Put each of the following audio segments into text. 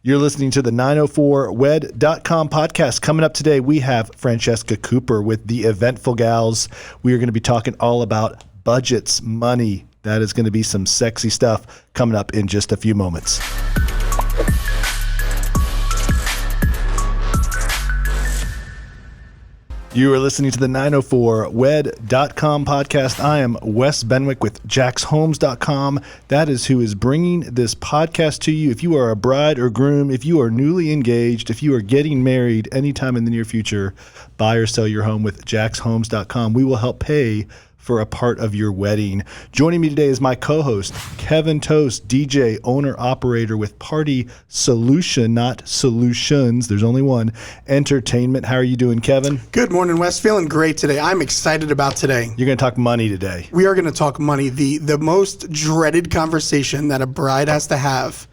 You're listening to the 904wed.com podcast. Coming up today, we have Francesca Cooper with the Eventful Gals. We are going to be talking all about budgets, money. That is going to be some sexy stuff coming up in just a few moments. You are listening to the 904wed.com podcast. I am Wes Benwick with jaxhomes.com. That is who is bringing this podcast to you. If you are a bride or groom, if you are newly engaged, if you are getting married anytime in the near future, buy or sell your home with jaxhomes.com. We will help pay for a part of your wedding. Joining me today is my co-host, Kevin Toast, DJ, owner, operator with Party Solution, not Solutions. There's only one. Entertainment. How are you doing, Kevin? Good morning, Wes. Feeling great today. I'm excited about today. You're going to talk money today. We are going to talk money. The most dreaded conversation that a bride has to have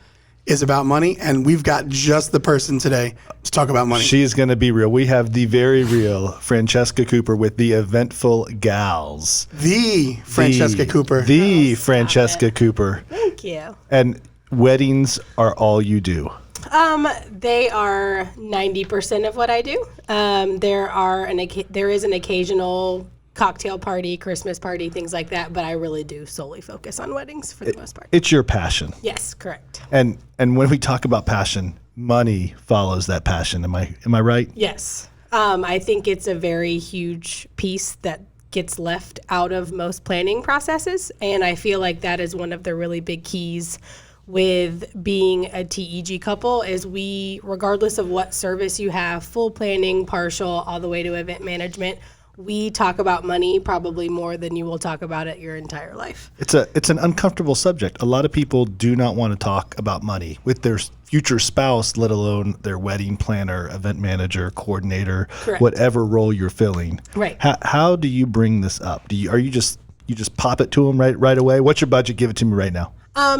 is about money, and we've got just the person today to talk about money. She's going to be real. We have the very real Francesca Cooper with the Eventful Gals. The Francesca Cooper. The Francesca Cooper. Thank you. And weddings are all you do. They are 90% of what I do. There is an occasional cocktail party, Christmas party, things like that, but I really do solely focus on weddings for the most part. It's your passion. Yes, correct. And when we talk about passion, money follows that passion. Am I right? Yes. I think it's a very huge piece that gets left out of most planning processes, and I feel like that is one of the really big keys with being a TEG couple is we, regardless of what service you have, full planning, partial, all the way to event management, we talk about money probably more than you will talk about it your entire life. It's an uncomfortable subject. A lot of people do not want to talk about money with their future spouse, let alone their wedding planner, event manager, coordinator, Correct. Whatever role you're filling. Right. How do you bring this up? You just pop it to them right away? What's your budget? Give it to me right now.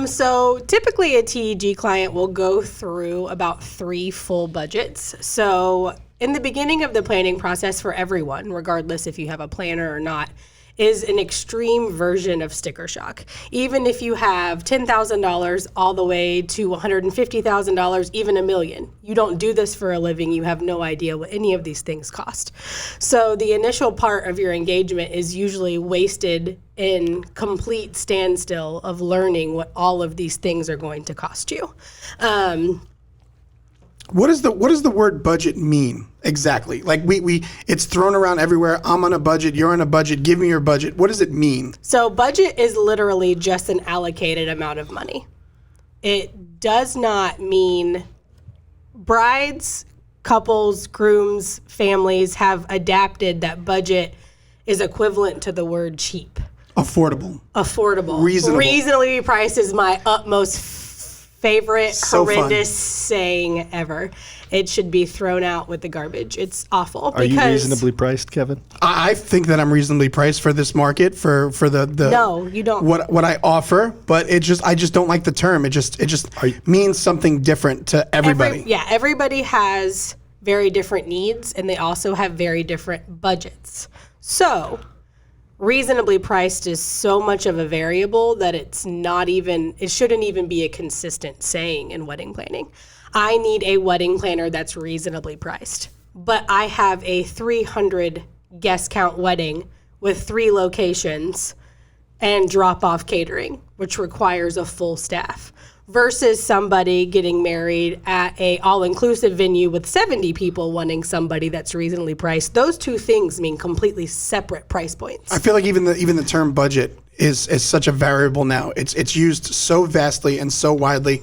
So typically a TEG client will go through about 3 full budgets. So in the beginning of the planning process for everyone, regardless if you have a planner or not, is an extreme version of sticker shock. Even if you have $10,000 all the way to $150,000, even $1 million. You don't do this for a living. You have no idea what any of these things cost. So the initial part of your engagement is usually wasted in complete standstill of learning what all of these things are going to cost you. What does the word budget mean exactly? Like it's thrown around everywhere. I'm on a budget. You're on a budget. Give me your budget. What does it mean? So budget is literally just an allocated amount of money. It does not mean brides, couples, grooms, families have adapted that budget is equivalent to the word cheap. Affordable. Reasonable. Reasonably priced is my utmost favorite horrendous saying ever. It should be thrown out with the garbage. It's awful. Are you reasonably priced, Kevin? I think that I'm reasonably priced for this market for the No, you don't. What I offer, but I just don't like the term. It just means something different to everybody. Everybody has very different needs, and they also have very different budgets. So reasonably priced is so much of a variable that it shouldn't even be a consistent saying in wedding planning. I need a wedding planner that's reasonably priced, but I have a 300 guest count wedding with 3 locations and drop-off catering, which requires a full staff, versus somebody getting married at a all-inclusive venue with 70 people wanting somebody that's reasonably priced. Those two things mean completely separate price points. I feel like even the term budget is such a variable now. It's used so vastly and so widely.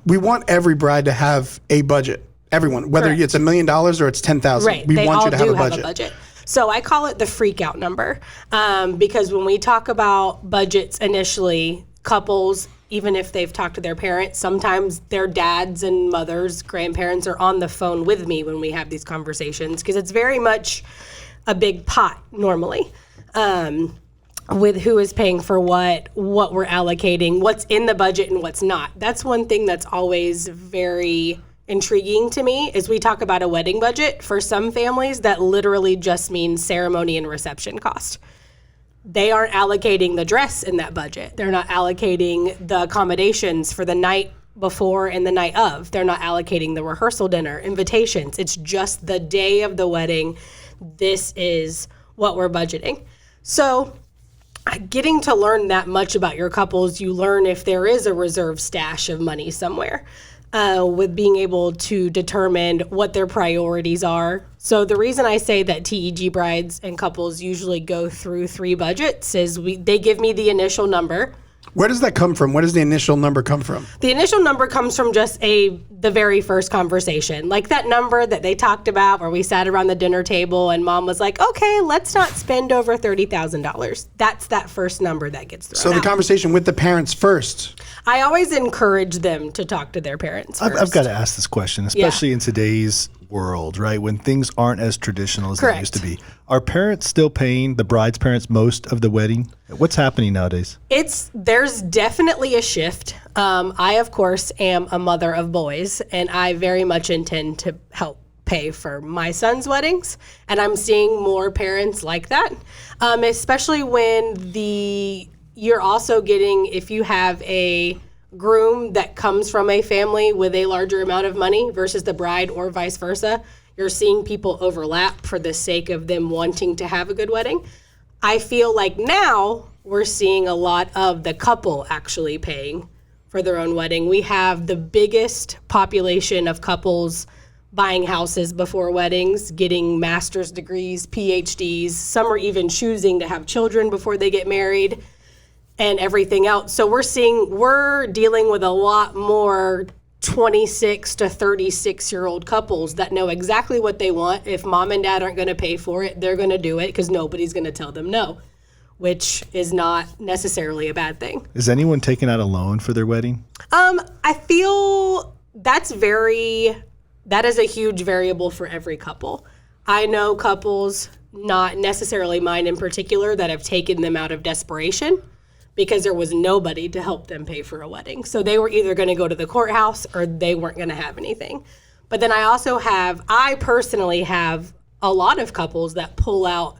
We want every bride to have a budget. Everyone, whether Correct. it's $1 million or it's $10,000, Right. we They want all you to have do a budget. So I call it the freak out number because when we talk about budgets initially, couples, even if they've talked to their parents, sometimes their dads and mothers, grandparents are on the phone with me when we have these conversations because it's very much a big pot normally. With who is paying for what we're allocating, what's in the budget and what's not. That's one thing that's always very intriguing to me is we talk about a wedding budget. For some families, that literally just means ceremony and reception cost. They aren't allocating the dress in that budget. They're not allocating the accommodations for the night before and the night of. They're not allocating the rehearsal dinner, invitations. It's just the day of the wedding. This is what we're budgeting. So getting to learn that much about your couples, you learn if there is a reserve stash of money somewhere, with being able to determine what their priorities are. So the reason I say that TEG brides and couples usually go through 3 budgets is they give me the initial number. Where does that come from? Where does the initial number come from? The initial number comes from just the very first conversation. Like that number that they talked about where we sat around the dinner table and mom was like, okay, let's not spend over $30,000. That's that first number that gets thrown So the out. conversation with the parents first. I always encourage them to talk to their parents first. I've got to ask this question, especially in today's world, right? When things aren't as traditional as they used to be. Are parents still paying the bride's parents most of the wedding? What's happening nowadays? There's definitely a shift. I, of course, am a mother of boys, and I very much intend to help pay for my son's weddings. And I'm seeing more parents like that, especially when you're also getting, if you have a groom that comes from a family with a larger amount of money versus the bride or vice versa, you're seeing people overlap for the sake of them wanting to have a good wedding. I feel like now we're seeing a lot of the couple actually paying for their own wedding. We have the biggest population of couples buying houses before weddings, getting master's degrees, PhDs. Some are even choosing to have children before they get married and everything else. So we're dealing with a lot more 26 to 36-year-old couples that know exactly what they want. If mom and dad aren't going to pay for it, they're going to do it because nobody's going to tell them no, which is not necessarily a bad thing. Is anyone taking out a loan for their wedding? I feel that is a huge variable for every couple. I know couples, not necessarily mine in particular, that have taken them out of desperation because there was nobody to help them pay for a wedding. So they were either going to go to the courthouse or they weren't going to have anything. But then I personally have a lot of couples that pull out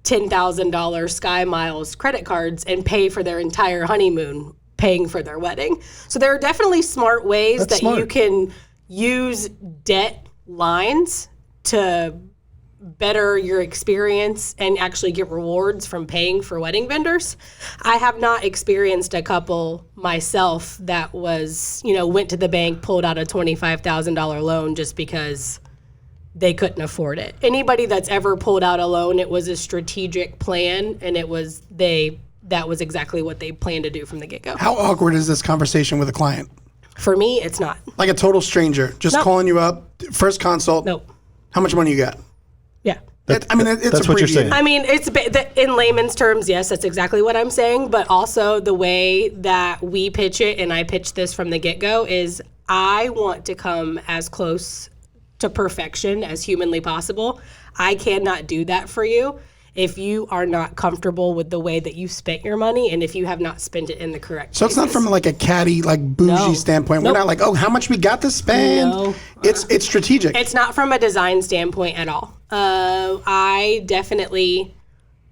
$10,000 Sky Miles credit cards and pay for their entire honeymoon paying for their wedding. So there are definitely smart ways you can use debt lines to better your experience and actually get rewards from paying for wedding vendors. I have not experienced a couple myself that went to the bank, pulled out a $25,000 loan just because they couldn't afford it. Anybody that's ever pulled out a loan, it was a strategic plan, and that was exactly what they planned to do from the get-go. How awkward is this conversation with a client? For me, it's not. Like a total stranger, just calling you up, first consult. Nope. How much money you got? Yeah. It's that's what you're saying. I mean, in layman's terms, yes, that's exactly what I'm saying. But also the way that we pitch it, and I pitch this from the get-go, is I want to come as close to perfection as humanly possible. I cannot do that for you if you are not comfortable with the way that you spent your money and if you have not spent it in the correct So it's not from like a catty, like bougie standpoint. Nope. We're not like, oh, how much we got to spend? No. It's strategic. It's not from a design standpoint at all.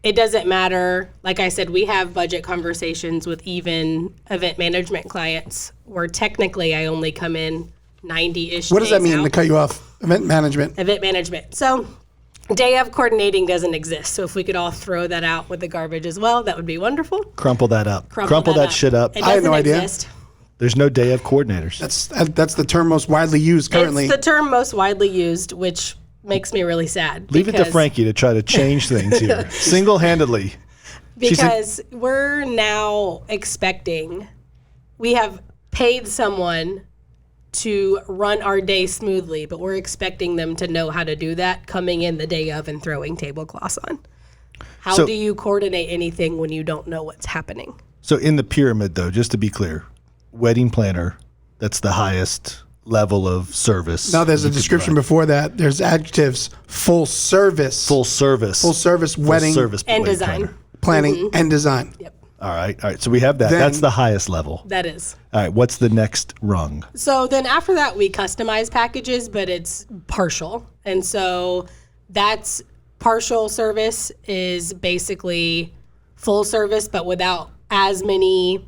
It doesn't matter. Like I said, we have budget conversations with even event management clients where technically I only come in 90-ish What does that mean, out. to cut you off? Event management. Event management. So day of coordinating doesn't exist. So if we could all throw that out with the garbage as well, that would be wonderful. Crumple that up. Crumple that shit up. It I had doesn't no idea. exist. There's no day of coordinators. That's the term most widely used currently. It's the term most widely used, which makes me really sad. Leave it to Frankie to try to change things here single-handedly. Because we're now we have paid someone to run our day smoothly, but we're expecting them to know how to do that coming in the day of and throwing tablecloths on. How do you coordinate anything when you don't know what's happening? So in the pyramid, though, just to be clear, wedding planner, that's the highest level of service. Now there's a description before that. There's adjectives: full service wedding And design. planning and design. Yep. All right. So we have that. Then- That's the highest level. That is. All right. What's the next rung? So then after that, we customize packages, but it's partial. And so that's partial service is basically full service, but without as many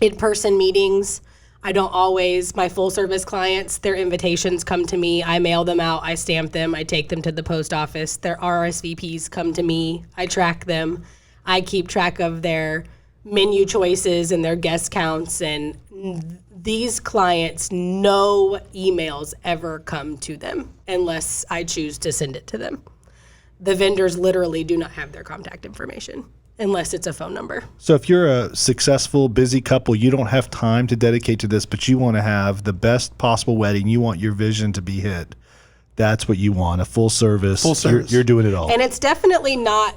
in-person meetings. I don't always, my full service clients, their invitations come to me. I mail them out. I stamp them. I take them to the post office. Their RSVPs come to me. I track them. I keep track of their menu choices and their guest counts. And these clients, no emails ever come to them unless I choose to send it to them. The vendors literally do not have their contact information unless it's a phone number. So if you're a successful, busy couple, you don't have time to dedicate to this, but you want to have the best possible wedding. You want your vision to be hit. That's what you want, a full service. Full service. You're doing it all. And it's definitely not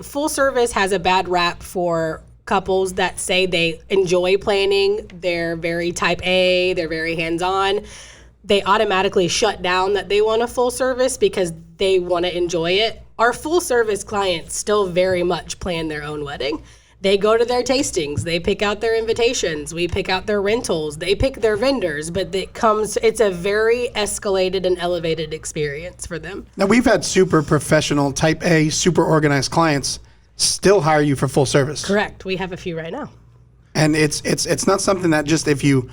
full service has a bad rap for couples that say they enjoy planning. They're very type A. They're very hands-on. They automatically shut down that they want a full service because they want to enjoy it. Our full service clients still very much plan their own wedding. They go to their tastings, they pick out their invitations, we pick out their rentals, they pick their vendors, but it's a very escalated and elevated experience for them. Now, we've had super professional, type A, super organized clients still hire you for full service. Correct. We have a few right now. And it's not something that just if you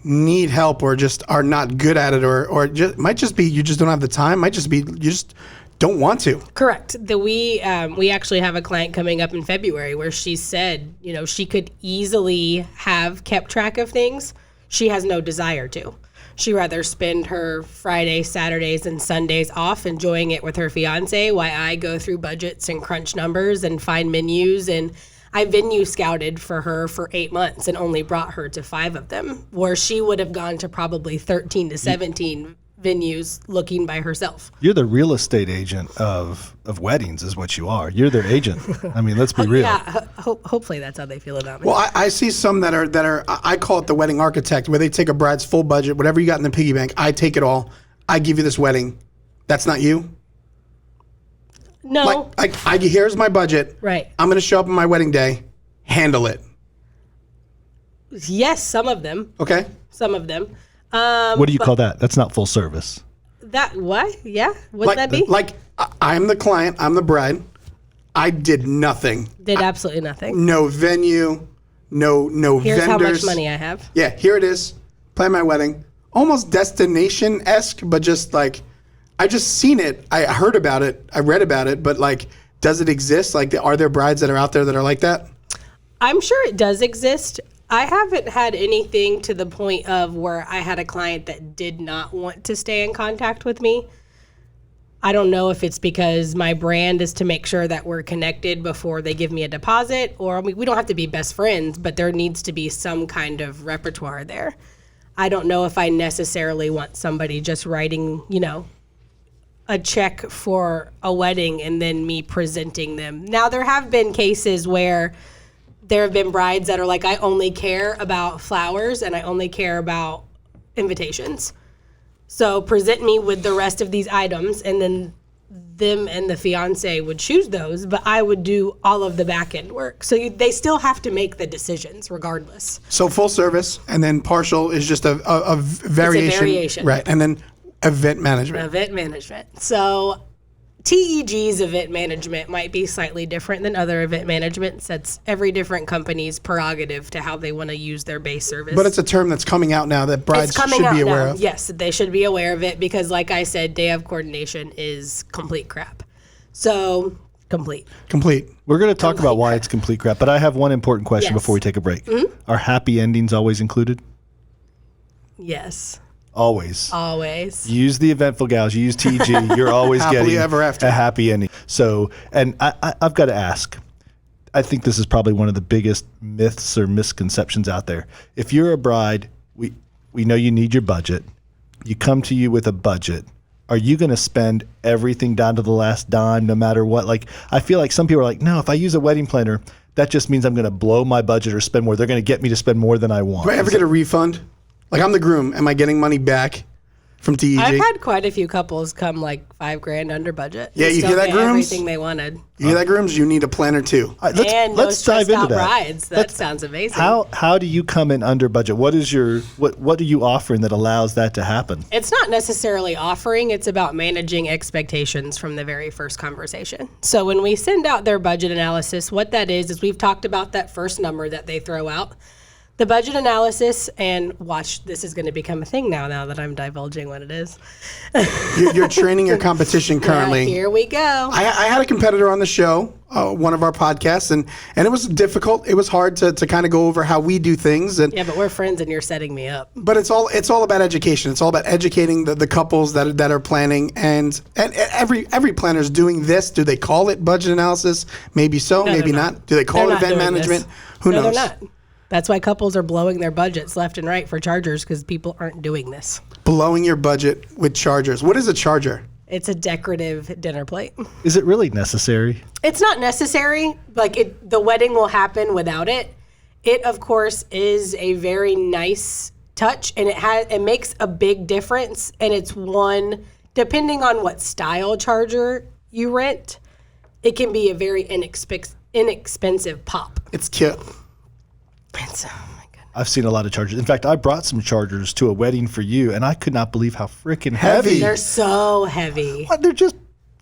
need help or just are not good at it or just might just be you just don't have the time, might just be you just don't want to. Correct. We actually have a client coming up in February where she said, she could easily have kept track of things. She has no desire to. She'd rather spend her Fridays, Saturdays, and Sundays off enjoying it with her fiance while I go through budgets and crunch numbers and find menus. And I venue scouted for her for 8 months and only brought her to 5 of them, where she would have gone to probably 13 to 17 venues looking by herself. You're the real estate agent of weddings is what you are. You're their agent. I mean, let's be real. Yeah, hopefully that's how they feel about me. Well, I see some that are I call it the wedding architect, where they take a bride's full budget, whatever you got in the piggy bank, I take it all. I give you this wedding. That's not you? No. Here's my budget. Right. I'm going to show up on my wedding day. Handle it. Yes, some of them. Okay. Some of them. What do you call that? That's not full service. That what? Yeah. What'd that be? I'm the client. I'm the bride. I did nothing. Did absolutely nothing. No venue. No Here's vendors. how much money I have. Yeah, here it is. Plan my wedding. Almost destination-esque, but just like, I just seen it. I heard about it. I read about it, but like, does it exist? Like, are there brides that are out there that are like that? I'm sure it does exist. I haven't had anything to the point of where I had a client that did not want to stay in contact with me. I don't know if it's because my brand is to make sure that we're connected before they give me a deposit, or we don't have to be best friends, but there needs to be some kind of repertoire there. I don't know if I necessarily want somebody just writing, a check for a wedding and then me presenting them. Now, there have been cases where there have been brides that are like, I only care about flowers and I only care about invitations. So present me with the rest of these items, and then them and the fiance would choose those, but I would do all of the back end work. So they still have to make the decisions regardless. So full service, and then partial is just a variation. It's a variation. Right, and then event management. Event management. So TEG's event management might be slightly different than other event managements. That's every different company's prerogative to how they want to use their base service. But it's a term that's coming out now that brides It's coming should out be aware now. of. Yes, they should be aware of it because, like I said, day of coordination is complete crap. So, complete. We're going to talk about why it's complete crap, but I have one important question Yes. before we take a break. Are happy endings always included? Yes, Always. always. Use the Eventful gals. Use TG. You're always Happily getting ever after. a happy ending. So, and I've got to ask. I think this is probably one of the biggest myths or misconceptions out there. If you're a bride, we know you need your budget. You come to you with a budget. Are you going to spend everything down to the last dime, no matter what? Like, I feel like some people are like, no, if I use a wedding planner, that just means I'm going to blow my budget or spend more. They're going to get me to spend more than I want. Do I ever get a refund? Like, I'm the groom. Am I getting money back from TEG? I've had quite a few couples come like $5,000 under budget. Yeah, and you still hear that, get grooms? Everything they wanted. You hear that, grooms? You need a planner too. Let's dive into that. Brides. That sounds amazing. How do you come in under budget? What is your what are you offering that allows that to happen? It's not necessarily offering, it's about managing expectations from the very first conversation. So when we send out their budget analysis, what that is we've talked about that first number that they throw out. The budget analysis, and watch, this is going to become a thing now that I'm divulging what it is. You're training your competition currently. Yeah, here we go. I had a competitor on the show, one of our podcasts, and it was difficult. It was hard to kind of go over how we do things. And Yeah, but we're friends and you're setting me up. but it's all about education. It's all about educating the couples that are planning, and every planner is doing this. Do they call it budget analysis? Maybe so, maybe they're not. Do they call They're it not event doing management? this. Who No, knows? they're not. That's why couples are blowing their budgets left and right for chargers, because people aren't doing this. Blowing your budget with chargers. What is a charger? It's a decorative dinner plate. Is it really necessary? It's not necessary. Like the wedding will happen without it. It, of course, is a very nice touch, and it makes a big difference. And it's one, depending on what style charger you rent, it can be a very inexpensive pop. It's cute. It's, oh my goodness. I've seen a lot of chargers. In fact, I brought some chargers to a wedding for you, and I could not believe how freaking heavy. They're so heavy. What? They're just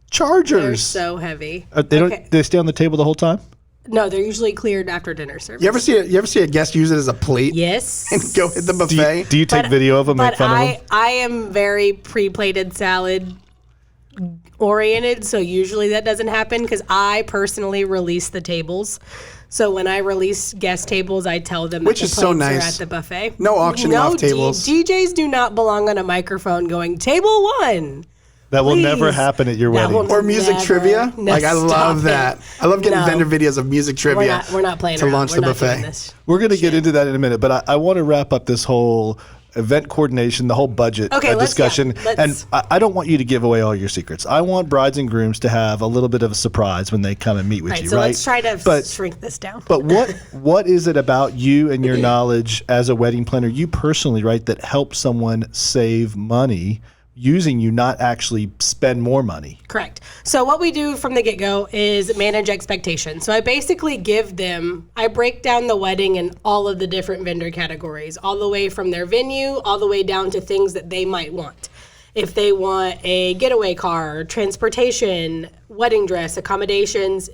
chargers. They're so heavy. They don't. Do they stay on the table the whole time? No, they're usually cleared after dinner service. You ever see a guest use it as a plate? Yes. And go hit the Do buffet? you, do you take video of them, make fun of them? I am very pre-plated salad oriented, so usually that doesn't happen because I personally release the tables. So when I release guest tables, I tell them Which that is the so plates are nice. at the buffet. No auctioning off tables. DJs do not belong on a microphone going, table one. That will never Please. happen at your That wedding. will Or music Never. trivia? No, Like, I stop love it. that. I love getting No. vendor videos of music trivia. We're not playing to around. launch We're the not doing buffet. this. We're going to get into that in a minute, but I want to wrap up this whole event coordination, the whole budget Okay, discussion. let's- And I don't want you to give away all your secrets. I want brides and grooms to have a little bit of a surprise when they come and meet with Right, you, so right? let's try to But- shrink this down. But what is it about you and your knowledge as a wedding planner, you personally, right, that helps someone save money using you, not actually spend more money? Correct. So what we do from the get-go is manage expectations. So I basically I break down the wedding in all of the different vendor categories, all the way from their venue, all the way down to things that they might want. If they want a getaway car, transportation, wedding dress, accommodations,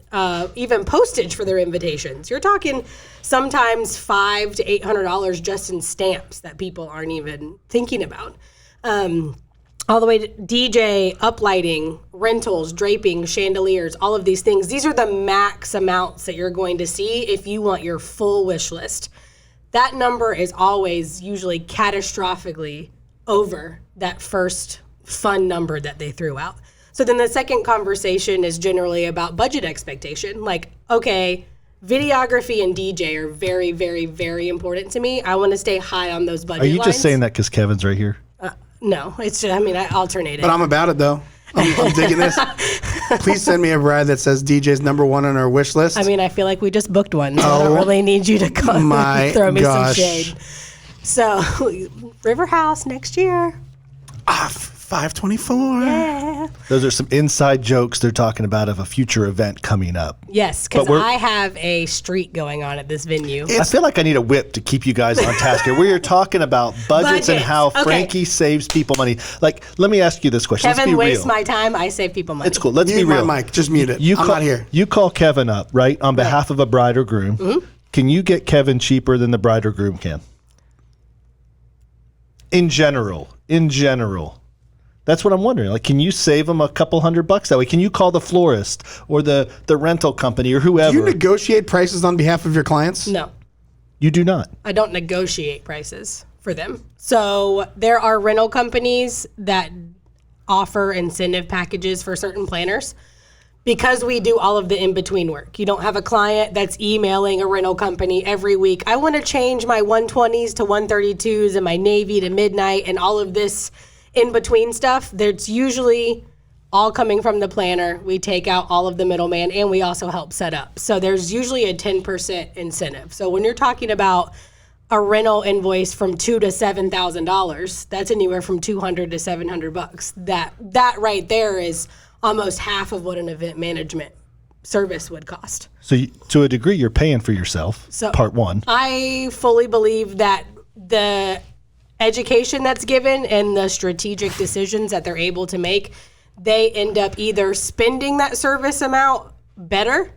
even postage for their invitations. You're talking sometimes $500 to $800 just in stamps that people aren't even thinking about. All the way to DJ, uplighting, rentals, draping, chandeliers, all of these things. These are the max amounts that you're going to see if you want your full wish list. That number is always usually catastrophically over that first fun number that they threw out. So then the second conversation is generally about budget expectation. Like, okay, videography and DJ are very, very, very important to me. I want to stay high on those budget Are you lines. just saying that because Kevin's right here? No, it's just, I alternate it. But I'm about it, though. I'm digging this. Please send me a bride that says DJ's number one on our wish list. I feel like we just booked one, so I don't really need you to come my throw me gosh. some shade. So, River House next year. 524. Yeah. Those are some inside jokes they're talking about of a future event coming up. Yes, because But we're- I have a streak going on at this venue. I feel like I need a whip to keep you guys on task here. We are talking about budgets and Budgets. how Okay. Frankie saves people money. Like, let me ask you this question. Let's Kevin be wastes real. my time. I save people money. It's cool. Let's Mute be real. my mic. Just mute it. I'm call, not here. You call Kevin up, right, on behalf of a bride or groom. Mm-hmm. Can you get Kevin cheaper than the bride or groom can? In general. That's what I'm wondering. Like, can you save them a couple $100 that way? Can you call the florist or the rental company or whoever? Do you negotiate prices on behalf of your clients? No, You do not. I don't negotiate prices for them. So there are rental companies that offer incentive packages for certain planners. Because we do all of the in-between work. You don't have a client that's emailing a rental company every week. I want to change my 120s to 132s and my Navy to midnight and all of this in-between stuff. That's usually all coming from the planner. We take out all of the middleman and we also help set up. So there's usually a 10% incentive. So when you're talking about a rental invoice from $2,000 to $7,000, that's anywhere from $200 to $700. That right there is almost half of what an event management service would cost. So to a degree, you're paying for yourself, So part one. I fully believe that the education that's given and the strategic decisions that they're able to make, they end up either spending that service amount better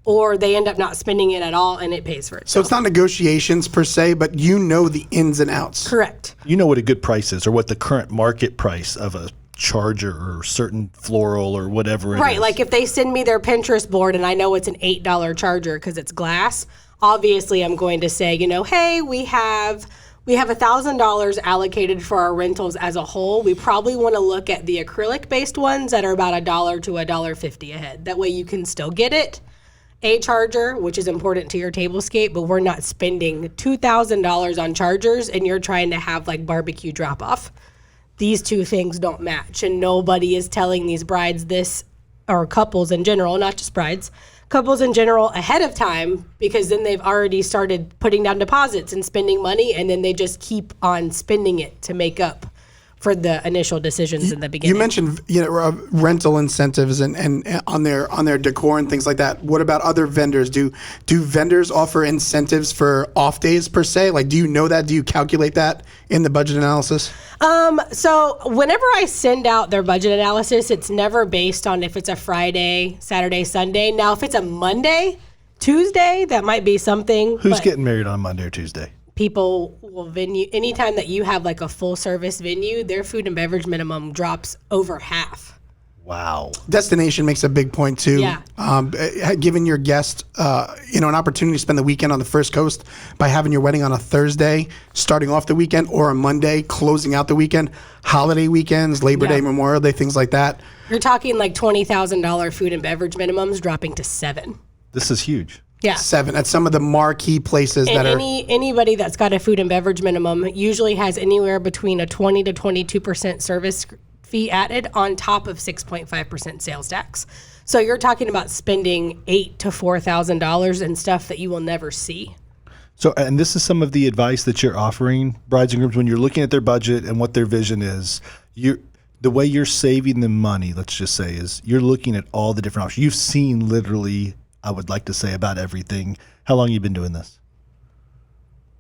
or they end up not spending it at all and it pays for So itself. it's not negotiations per se, but you know the ins and outs. Correct. You know what a good price is, or what the current market price of a charger or certain floral or whatever it is. Right, like if they send me their Pinterest board and I know it's an $8 charger because it's glass, obviously I'm going to say, hey, we have $1,000 allocated for our rentals as a whole. We probably want to look at the acrylic-based ones that are about $1 to $1.50 a head. That way you can still get it. A charger, which is important to your tablescape, but we're not spending $2,000 on chargers and you're trying to have like barbecue drop-off. These two things don't match, and nobody is telling these brides this, or couples in general, not just brides, couples in general ahead of time, because then they've already started putting down deposits and spending money, and then they just keep on spending it to make up for the initial decisions in the beginning. You mentioned rental incentives and on their decor and things like that. What about other vendors? Do vendors offer incentives for off days per se? Like, do you know that? Do you calculate that in the budget analysis? So whenever I send out their budget analysis, it's never based on if it's a Friday, Saturday, Sunday. Now, if it's a Monday, Tuesday, that might be something. Who's but getting married on Monday or Tuesday? people will venue, anytime that you have like a full service venue, their food and beverage minimum drops over half. Wow. Destination makes a big point too. Yeah. Giving your guest, an opportunity to spend the weekend on the First Coast by having your wedding on a Thursday, starting off the weekend, or a Monday, closing out the weekend. Holiday weekends, Labor Day, Memorial Day, things like that. You're talking like $20,000 food and beverage minimums dropping to $7,000. This is huge. Yeah. $7,000 at some of the marquee places And that are. anybody that's got a food and beverage minimum usually has anywhere between a 20 to 22% service fee added on top of 6.5% sales tax. So you're talking about spending $8,000 to $4,000 in stuff that you will never see. So, and this is some of the advice that you're offering brides and grooms when you're looking at their budget and what their vision is. The way you're saving them money, let's just say, is you're looking at all the different options. You've seen literally, I would like to say, about everything. How long have you been doing this?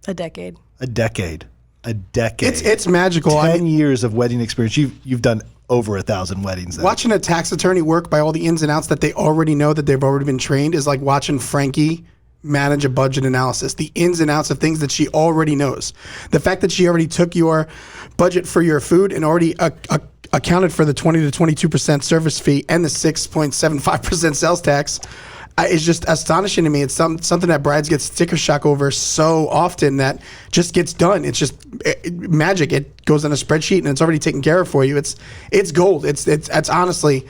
A decade. A decade. It's magical. 10 years of wedding experience. You've done over 1,000 weddings. Then. Watching a tax attorney work by all the ins and outs that they already know, that they've already been trained, is like watching Frankie manage a budget analysis. The ins and outs of things that she already knows. The fact that she already took your budget for your food and already accounted for the 20 to 22% service fee and the 6.75% sales tax is just astonishing to me. It's something that brides get sticker shock over so often that just gets done. It's just magic. It goes on a spreadsheet and it's already taken care of for you. It's gold. It's honestly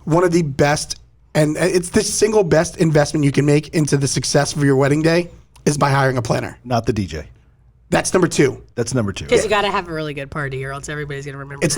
one of the best, and it's the single best investment you can make into the success of your wedding day is by hiring a planner. Not the DJ. That's number two. That's number two. Because you got to have a really good party, or else everybody's going to remember. It's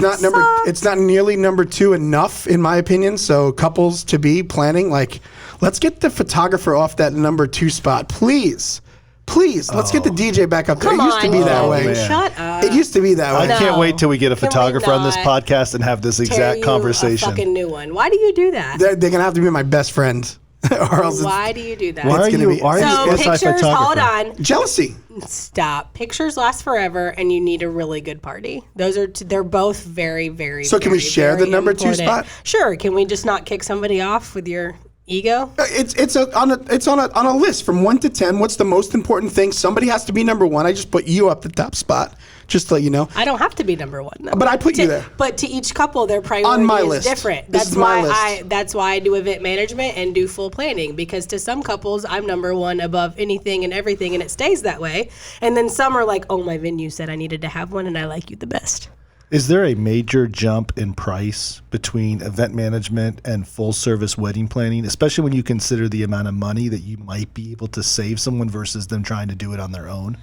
not nearly number two enough, in my opinion. So couples to be planning, like, let's get the photographer off that number two spot, please. Let's get the DJ back up there. Come It used to be on, that Oh, way. man. Shut up. It used to be that way. I can't No. wait till we get a Can we photographer on this not podcast and have this Tear exact you conversation. A fucking new one. Why do you do that? They're going to have to be my best friend. Or else Why do you do that? Why are gonna you? be- Why are So you pictures, hold anti-photographer? on, it's jealousy. stop. Pictures last forever, and you need a really good party. Those are they're both very, very. So can we very, share the very number two important. spot? Sure. Can we just not kick somebody off with your ego? It's on a list from 1 to 10. What's the most important thing? Somebody has to be number one. I just put you up the top spot, just to let you know. I don't have to be number one, though. But I put you there. But to each couple, their priority On my is list. different. This That's is my why list. that's why I do event management and do full planning, because to some couples, I'm number one above anything and everything, and it stays that way. And then some are like, "Oh, my venue said I needed to have one, and I like you the best." Is there a major jump in price between event management and full service wedding planning, especially when you consider the amount of money that you might be able to save someone versus them trying to do it on their own?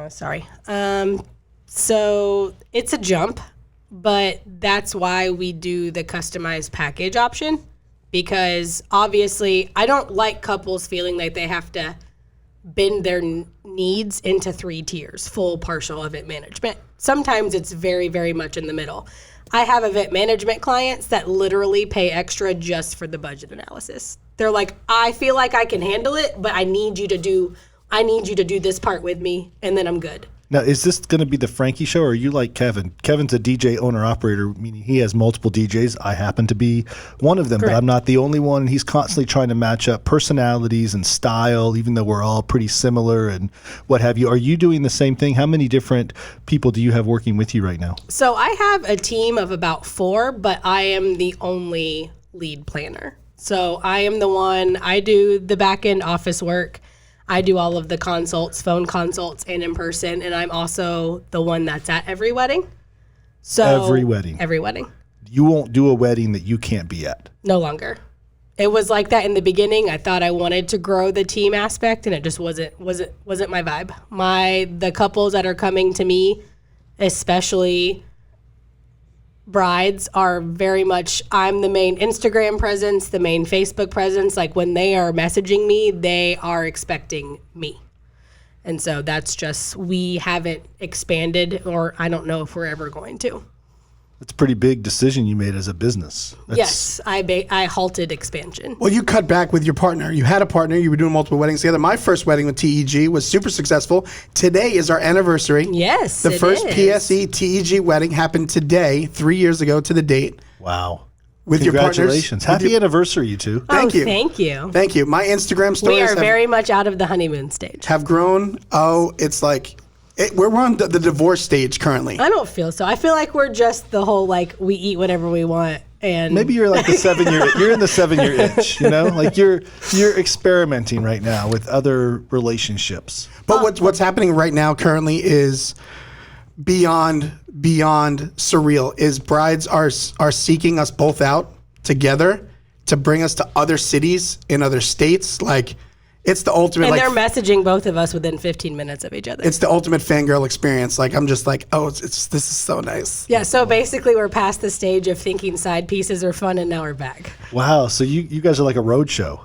Sorry. So it's a jump, but that's why we do the customized package option, because obviously I don't like couples feeling like they have to bend their needs into 3 tiers: full, partial, event management. Sometimes it's very, very much in the middle. I have event management clients that literally pay extra just for the budget analysis. They're like, I feel like I can handle it, but I need you to do this part with me, and then I'm good. Now, is this going to be the Frankie show, or are you like Kevin? Kevin's a DJ owner-operator, meaning he has multiple DJs. I happen to be one of them, Correct. but I'm not the only one. He's constantly trying to match up personalities and style, even though we're all pretty similar and what have you. Are you doing the same thing? How many different people do you have working with you right now? So I have a team of about 4, but I am the only lead planner. So I am the one, I do the back-end office work. I do all of the consults, phone consults, and in person, and I'm also the one that's at every wedding. So Every wedding. Every wedding. You won't do a wedding that you can't be at. No longer. It was like that in the beginning. I thought I wanted to grow the team aspect, and it just wasn't my vibe. The couples that are coming to me, especially brides, are very much, I'm the main Instagram presence, the main Facebook presence. Like when they are messaging me, they are expecting me. And so that's just, we haven't expanded, or I don't know if we're ever going to. That's a pretty big decision you made as a business. Yes, I halted expansion. Well, you cut back with your partner. You had a partner. You were doing multiple weddings together. My first wedding with TEG was super successful. Today is our anniversary. Yes, The it first is. PSE TEG wedding happened today, 3 years ago to the date. Wow. With your partners. Congratulations. Happy anniversary, you two. Thank you. Thank you. Thank you. My Instagram stories We are very much out of the honeymoon stage. have grown. Oh, it's like, we're on the divorce stage currently. I don't feel so. I feel like we're just the whole, like, we eat whatever we want. And Maybe you're like the 7-year. You're in the 7-year itch. You know, like you're experimenting right now with other relationships. But what's happening right now currently is beyond surreal. Is brides are seeking us both out together to bring us to other cities in other states. Like, it's the ultimate. and Like, they're messaging both of us within 15 minutes of each other. it's the ultimate fangirl experience. Like, I'm just like, oh, this is so nice. Yeah, so basically we're past the stage of thinking side pieces are fun, and now we're back. Wow. So you guys are like a road show.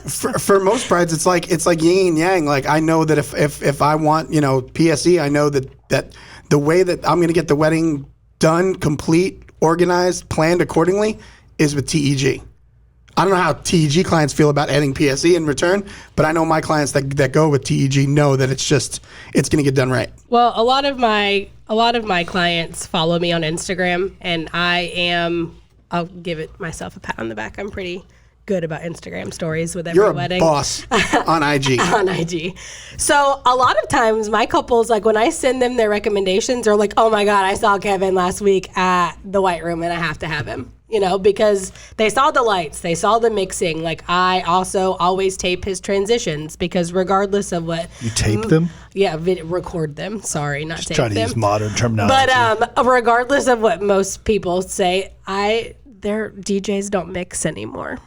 For most brides, it's like yin and yang. Like, I know that if I want, PSE, I know that the way that I'm going to get the wedding done, complete, organized, planned accordingly is with TEG. I don't know how TEG clients feel about adding PSE in return, but I know my clients that go with TEG know that it's going to get done right. Well, a lot of my clients follow me on Instagram, and I'll give it myself a pat on the back. I'm pretty good about Instagram stories with every You're a wedding. boss on IG. On IG. So a lot of times my couples, like when I send them their recommendations, they're like, oh my God, I saw Kevin last week at the White Room and I have to have him. Because they saw the lights, they saw the mixing. Like, I also always tape his transitions, because regardless of what... You tape them? Yeah, record them. Sorry, not tape Trying to them. use modern terminology. But regardless of what most people say, their DJs don't mix anymore.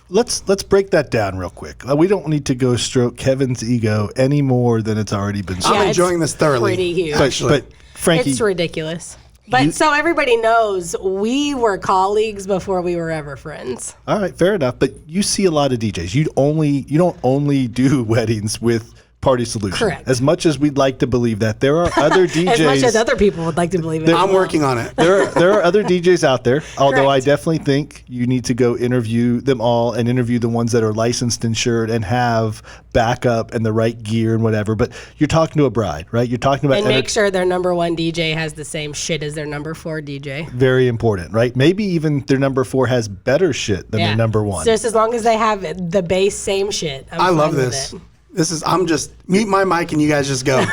Let's break that down real quick. We don't need to go stroke Kevin's ego any more than it's already been stroked. I'm Yeah, enjoying it's this thoroughly. pretty huge. But Frankie, It's ridiculous. But so everybody knows, we were colleagues before we were ever friends. all right, fair enough. But you see a lot of DJs. You don't only do weddings with Party Solution. Correct. As much as we'd like to believe that, there are other DJs. As much as other people would like to believe it. I'm working on it. There are other DJs out there, although I Correct. definitely think you need to go interview them all and interview the ones that are licensed, insured, and have backup and the right gear and whatever. But you're talking to a bride, right? You're talking about And make sure their number 1 DJ has the same shit as their number 4 DJ. very important, right? Maybe even their number 4 has better shit than their number 1. Just as long as they have the base same shit. I love this. I'm just mute my mic and you guys just go.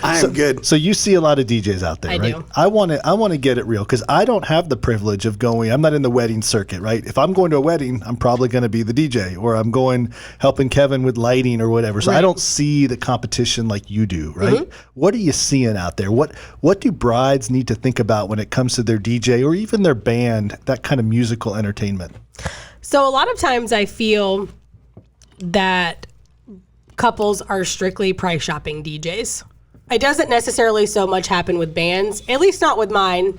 I am good. So you see a lot of DJs out there, I right? do. I want to get it real, because I don't have the privilege of going. I'm not in the wedding circuit, right? If I'm going to a wedding, I'm probably going to be the DJ, or I'm going helping Kevin with lighting or whatever. So I don't see the competition like you do, right? Mm-hmm. What are you seeing out there? What do brides need to think about when it comes to their DJ or even their band, that kind of musical entertainment? So a lot of times I feel that couples are strictly price shopping DJs. It doesn't necessarily so much happen with bands, at least not with mine,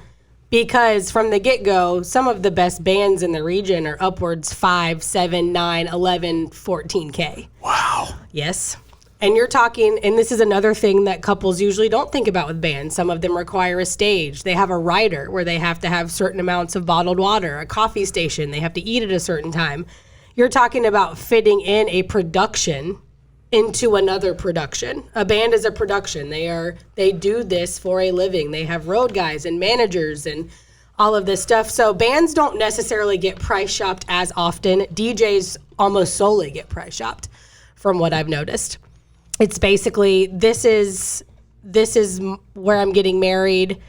because from the get-go, some of the best bands in the region are upwards 5, 7, 9, 11, 14K. Wow. Yes. And you're talking, and this is another thing that couples usually don't think about with bands. Some of them require a stage. They have a rider where they have to have certain amounts of bottled water, a coffee station. They have to eat at a certain time. You're talking about fitting in a production into another production. A band is a production. They do this for a living. They have road guys and managers and all of this stuff. So bands don't necessarily get price shopped as often. DJs almost solely get price shopped, from what I've noticed. It's basically, this is where I'm getting married.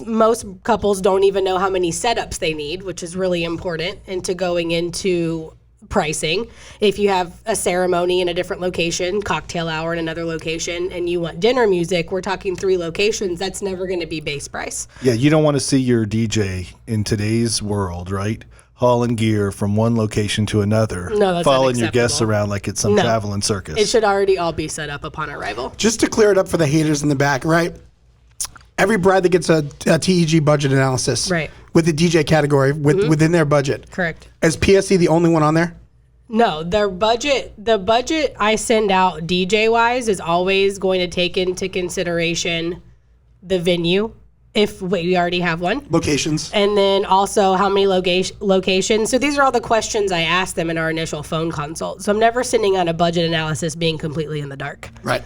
Most couples don't even know how many setups they need, which is really important into going into pricing. If you have a ceremony in a different location, cocktail hour in another location, and you want dinner music, we're talking 3 locations, that's never going to be base price. Yeah, you don't want to see your DJ in today's world, right? Hauling gear from one location to another, No, that's following your guests unacceptable. around like it's some No. traveling circus. It should already all be set up upon arrival. Just to clear it up for the haters in the back, right? Every bride that gets a TEG budget analysis, Right. with the DJ category within their budget, Correct. is PSE the only one on there? No, the budget I send out DJ wise is always going to take into consideration the venue, if we already have one. Locations. And then also how many locations. So these are all the questions I ask them in our initial phone consult. So I'm never sending out a budget analysis being completely in the dark. Right.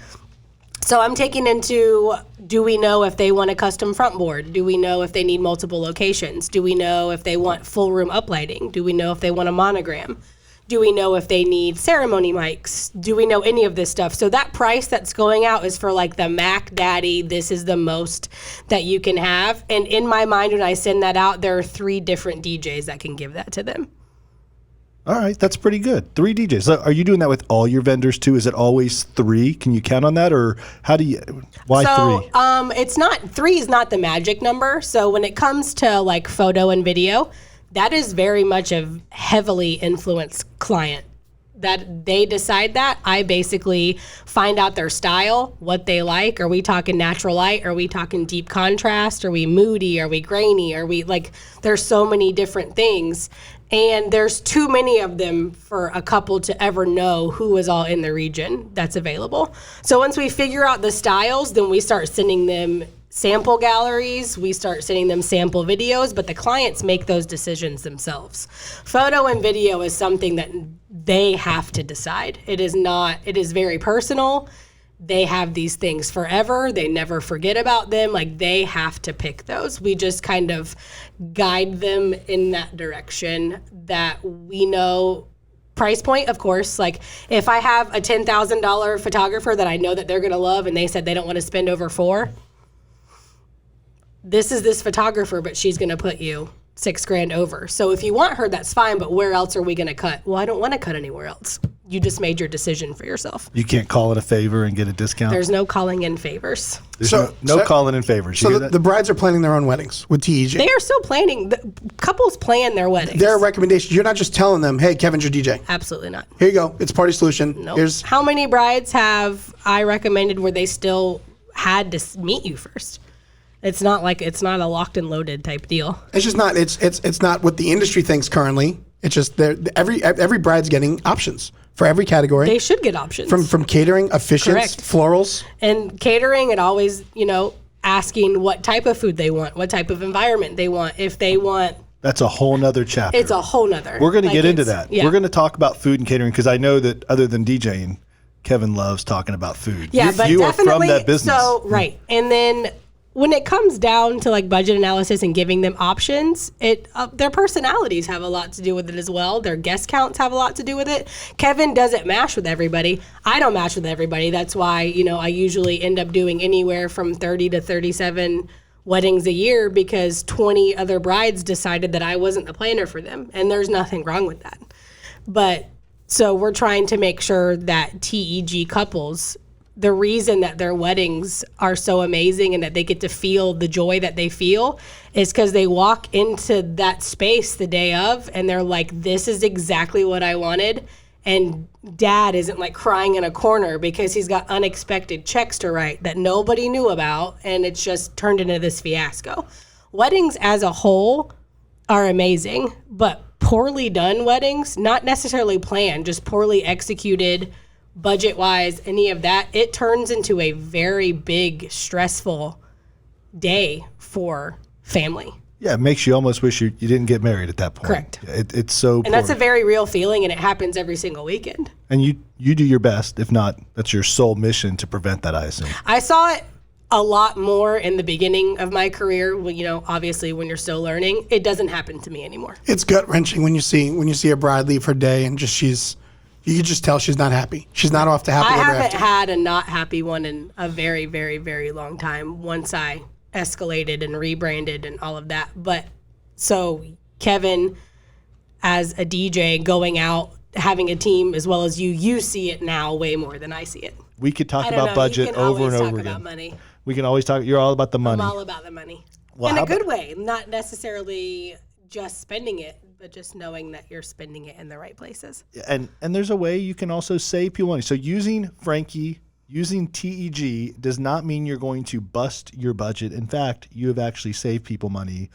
So I'm taking into, do we know if they want a custom front board? Do we know if they need multiple locations? Do we know if they want full room uplighting? Do we know if they want a monogram? Do we know if they need ceremony mics? Do we know any of this stuff? So that price that's going out is for like the Mac Daddy, this is the most that you can have. And in my mind, when I send that out, there are 3 different DJs that can give that to them. All right, that's pretty good. 3 DJs. So are you doing that with all your vendors too? Is it always 3? Can you count on that, or how do you? Why 3? It's not, 3 is not the magic number. So when it comes to like photo and video, that is very much a heavily influenced client. That they decide that. I basically find out their style, what they like. Are we talking natural light? Are we talking deep contrast? Are we moody? Are we grainy? Are we like, there's so many different things. And there's too many of them for a couple to ever know who is all in the region that's available. So once we figure out the styles, then we start sending them sample galleries, we start sending them sample videos, but the clients make those decisions themselves. Photo and video is something that they have to decide. It is very personal. They have these things forever. They never forget about them. Like, they have to pick those. We just kind of guide them in that direction that we know. Price point, of course. Like, if I have a $10,000 photographer that I know that they're going to love and they said they don't want to spend over 4, this is this photographer, but she's going to put you $6,000 over. So if you want her, that's fine, but where else are we going to cut? Well, I don't want to cut anywhere else. You just made your decision for yourself. You can't call it a favor and get a discount? There's no calling in favors. There's no calling in favors. You So hear the, that? the brides are planning their own weddings with TEG. They are still planning. Couples plan their weddings. Their recommendations. You're not just telling them, hey, Kevin's your DJ. Absolutely not. Here you go. It's Party Solution. Nope. Here's How many brides have I recommended where they still had to meet you first? It's not a locked and loaded type deal. It's just not. It's not what the industry thinks currently. It's just every bride's getting options for every category. They should get options. from catering, officiants, Correct. florals. And catering, it always, asking what type of food they want, what type of environment they want. If they want, That's a whole nother chapter. it's a whole nother. We're going to like, get into it's- that. Yeah. We're going to talk about food and catering because I know that other than DJing, Kevin loves talking about food. Yeah, but you are definitely. from that business. So, right. And then when it comes down to like budget analysis and giving them options, their personalities have a lot to do with it as well. Their guest counts have a lot to do with it. Kevin doesn't match with everybody. I don't match with everybody. That's why, I usually end up doing anywhere from 30 to 37 weddings a year because 20 other brides decided that I wasn't the planner for them. And there's nothing wrong with that. But so we're trying to make sure that TEG couples, the reason that their weddings are so amazing and that they get to feel the joy that they feel is because they walk into that space the day of and they're like, this is exactly what I wanted. And dad isn't like crying in a corner because he's got unexpected checks to write that nobody knew about. And it's just turned into this fiasco. Weddings as a whole are amazing, but poorly done weddings, not necessarily planned, just poorly executed, budget-wise, any of that, it turns into a very big, stressful day for family. Yeah, it makes you almost wish you didn't get married at that point. Correct. It's so And that's a very real feeling, and it happens every single weekend. And you do your best. If not, that's your sole mission to prevent that, I assume. I saw it a lot more in the beginning of my career. Well, you know, obviously when you're still learning, it doesn't happen to me anymore. It's gut wrenching when you see a bride leave her day and you can just tell she's not happy. She's not off to happily I ever haven't after. had a not happy one in a very, very, very long time once I escalated and rebranded and all of that. But so Kevin, as a DJ going out, having a team as well as you see it now way more than I see it. We could talk I don't about know. budget You can over always and talk over about again. money. We can always talk. You're all about the money. I'm all about the money. Well, in how a good way, not necessarily just spending it, but just knowing that you're spending it in the right places. And there's a way you can also save people money. So using TEG does not mean you're going to bust your budget. In fact, you have actually saved people money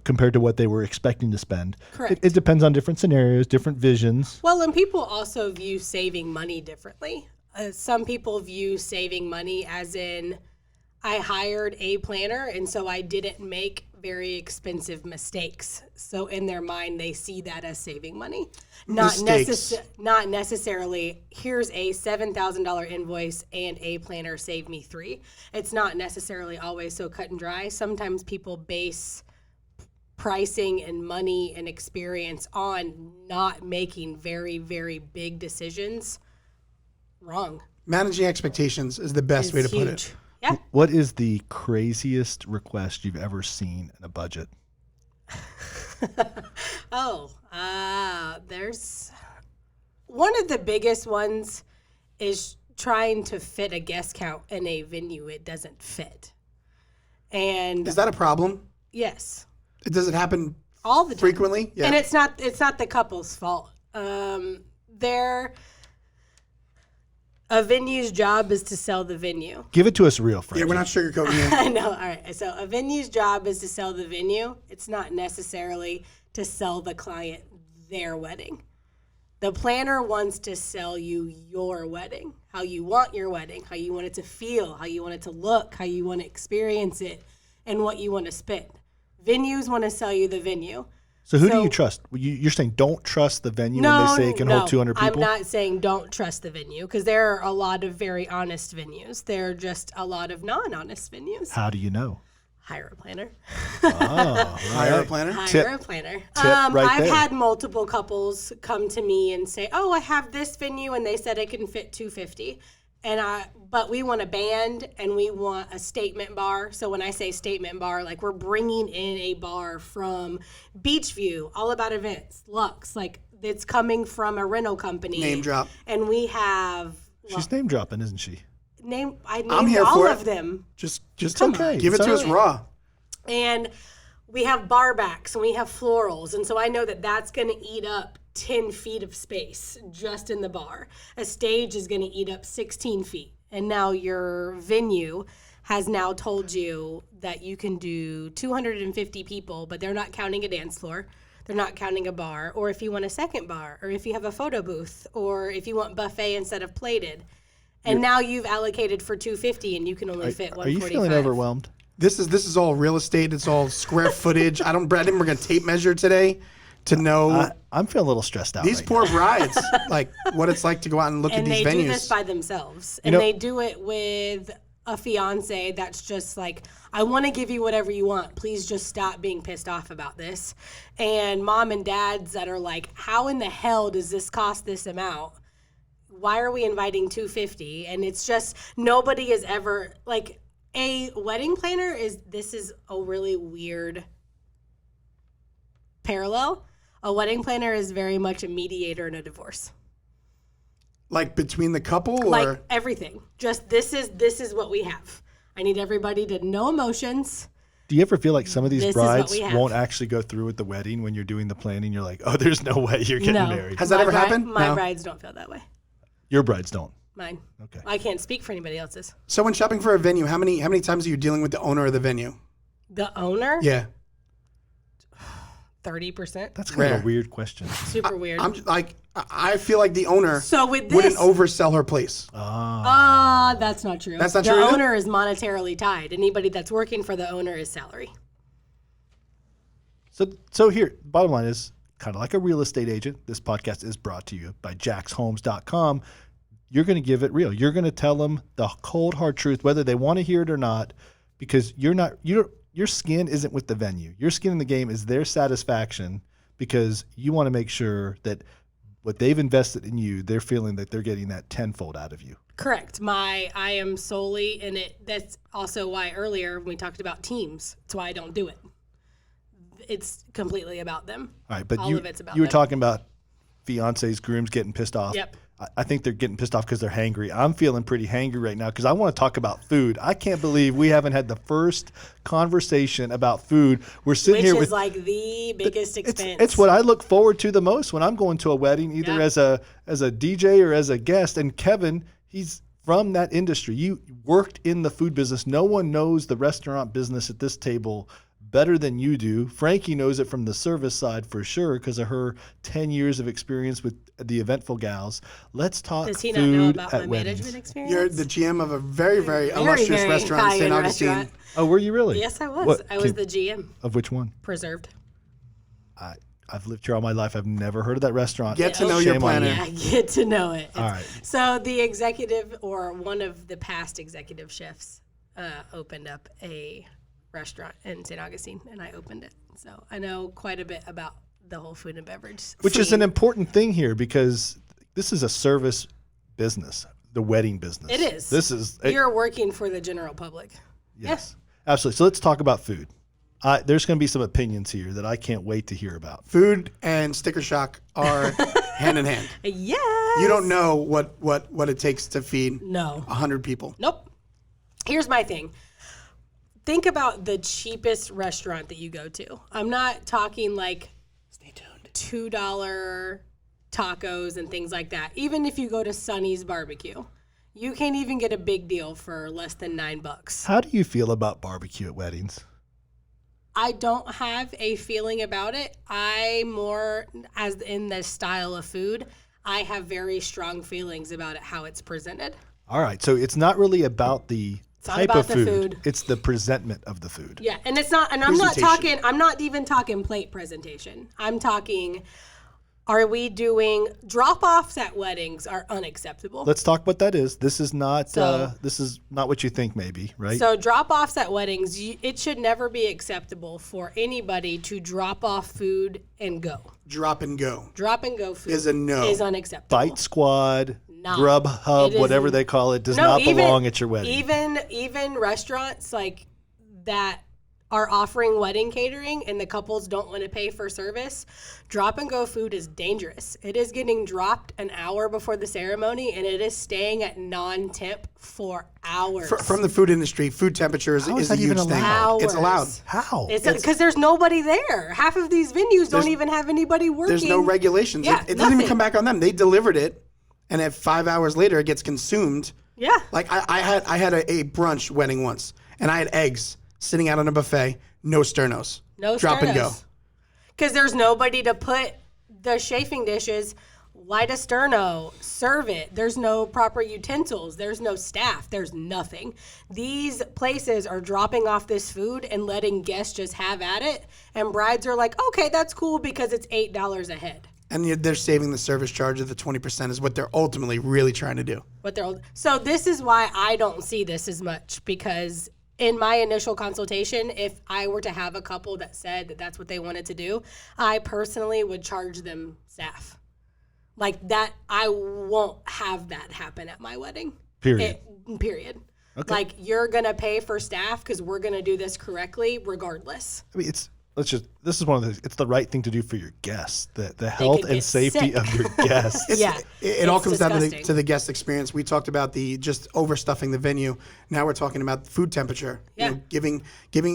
compared to what they were expecting to spend. Correct. It depends on different scenarios, different visions. Well, and people also view saving money differently. Some people view saving money as in, I hired a planner, and so I didn't make very expensive mistakes. So in their mind, they see that as saving money. Not necessarily, here's a $7,000 invoice and a planner saved me $3,000. It's not necessarily always so cut and dry. Sometimes people base pricing and money and experience on not making very, very big decisions wrong. Managing expectations is the best way to put it. Yeah. What is the craziest request you've ever seen in a budget? There's one of the biggest ones is trying to fit a guest count in a venue it doesn't fit. And Is that a problem? yes, Does it happen all the time. frequently? Yeah. And it's not the couple's fault. A venue's job is to sell the venue. Give it to us real, Frank. Yeah, we're not sugarcoating you. I know. All right. So a venue's job is to sell the venue. It's not necessarily to sell the client their wedding. The planner wants to sell you your wedding, how you want your wedding, how you want it to feel, how you want it to look, how you want to experience it, and what you want to spend. Venues want to sell you the venue. So who do you trust? You're saying don't trust the venue when they say it can hold 200 people? I'm not saying don't trust the venue because there are a lot of very honest venues. There are just a lot of non-honest venues. How do you know? Hire a planner. Hire a planner? Hire a planner. right I've there. had multiple couples come to me and say, "Oh, I have this venue, and they said it can fit 250, but we want a band and we want a statement bar." So when I say statement bar, like we're bringing in a bar from Beachview, All About Events, Lux, like it's coming from a rental company. Name drop. And we have She's name dropping, isn't she? I named I'm here all for of it. them. Just okay. give it It's to all us right. raw. And we have bar backs and we have florals. And so I know that that's going to eat up 10 feet of space just in the bar. A stage is going to eat up 16 feet. And now your venue has now told you that you can do 250 people, but they're not counting a dance floor. They're not counting a bar. Or if you want a second bar, or if you have a photo booth, or if you want buffet instead of plated. And now you've allocated for 250 and you can only fit 145. Are you feeling overwhelmed? This is all real estate. It's all square footage. I didn't bring a tape measure today to know I'm feeling a little stressed out. these right poor brides, like what it's like to go out and look at And these they venues. do this by themselves. And they do it with a fiance that's just like, I want to give you whatever you want. Please just stop being pissed off about this. And mom and dads that are like, how in the hell does this cost this amount? Why are we inviting 250? And it's just, nobody is ever, like, a wedding planner this is a really weird parallel. A wedding planner is very much a mediator in a divorce. Like between the couple, or Like everything. Just this is what we have. I need everybody to no emotions. Do you ever feel like some of these This is what brides we have. won't actually go through with the wedding when you're doing the planning? You're like, oh, there's no way you're getting No. married. Has that ever happened? My No. brides don't feel that way. Your brides don't. Mine. Okay. I can't speak for anybody else's. So when shopping for a venue, how many times are you dealing with the owner of the venue? The owner, Yeah, 30%. That's kind of Rare. a weird question. Super weird. I'm just, like, I feel like the owner So with wouldn't this, oversell her place. that's not true. That's not the true either? owner is monetarily tied. Anybody that's working for the owner is salary. So here, bottom line is kind of like a real estate agent. This podcast is brought to you by jackshomes.com. you're going to give it real. You're going to tell them the cold hard truth, whether they want to hear it or not, because your skin isn't with the venue. Your skin in the game is their satisfaction, because you want to make sure that what they've invested in you, they're feeling that they're getting that tenfold out of you. Correct. I am solely in it. That's also why earlier when we talked about teams, that's why I don't do it. It's completely about them. All right, but All of it's about you were them. talking about fiancés, grooms getting pissed off. Yep. I think they're getting pissed off because they're hangry. I'm feeling pretty hangry right now because I want to talk about food. I can't believe we haven't had the first conversation about food. We're sitting Which here is with like the biggest expense. It's what I look forward to the most when I'm going to a wedding, either Yeah. as a DJ or as a guest. And Kevin, he's from that industry. You worked in the food business. No one knows the restaurant business at this table better than you do. Frankie knows it from the service side for sure because of her 10 years of experience with the Eventful gals. Let's talk Does he food not know about at my weddings. management experience? You're the GM of a very, very illustrious very restaurant in St. high-end Augustine. restaurant. Oh, were you really? Yes, I was. What- I was the GM. Of which one? Preserved. I've lived here all my life. I've never heard of that restaurant. Get to know your Shame on planner. you. Yeah, get to know it. All right. So the executive, or one of the past executive chefs, opened up a restaurant in St. Augustine, and I opened it. So I know quite a bit about the whole food and beverage. Which is scene. an important thing here because this is a service business, the wedding business. It is. This is You're working for the general public. yes, absolutely. So let's talk about food. There's going to be some opinions here that I can't wait to hear about. Food and sticker shock are hand in hand. Yes. You don't know what it takes to feed No. 100 people. Nope. Here's my thing. Think about the cheapest restaurant that you go to. I'm not talking like Stay tuned. $2 tacos and things like that. Even if you go to Sonny's Barbecue, you can't even get a big deal for less than $9. How do you feel about barbecue at weddings? I don't have a feeling about it. I more, as in the style of food, I have very strong feelings about it, how it's presented. All right, so it's not really about the not type about of the food. food. It's the presentment of the food. Yeah, and it's not, and I'm not Presentation. talking, I'm not even talking plate presentation. I'm talking, are we doing drop-offs at weddings are unacceptable. Let's talk what that is. This is not So- what you think maybe, right? So drop-offs at weddings, it should never be acceptable for anybody to drop off food and go. Drop and go. Drop and go food Is a no. is unacceptable. Bite Squad, No. Grubhub, It is- whatever they call it, does No, not even- belong at your wedding. Even restaurants like that are offering wedding catering and the couples don't want to pay for service, drop and go food is dangerous. It is getting dropped an hour before the ceremony and it is staying at non-temp for hours. From the food industry, food temperature is How is a that even huge thing. allowed? It's allowed. How? It's because there's nobody there. Half of these venues don't even have anybody working. There's no regulations. Yeah, it doesn't even nothing. come back on them. They delivered it, and if 5 hours later it gets consumed. Yeah. Like I had a brunch wedding once, and I had eggs sitting out on a buffet, no sternos. No Drop and go. Because there's nobody to put the chafing dishes, light a sterno, serve it. There's no proper utensils. There's no staff. There's nothing. These places are dropping off this food and letting guests just have at it. And brides are like, okay, that's cool because it's $8 a head. And they're saving the service charge of the 20% is what they're ultimately really trying to do. So this is why I don't see this as much, because in my initial consultation, if I were to have a couple that said that that's what they wanted to do, I personally would charge them staff. Like that, I won't have that happen at my wedding. Period. Period. Okay. Like you're gonna pay for staff because we're gonna do this correctly, regardless. I mean, this is one of the, it's the right thing to do for your guests, the health could and get safety sick. of your guests. Yeah, It all it's comes down disgusting. to the guest experience. We talked about the just overstuffing the venue. Now we're talking about food temperature. Yeah. Giving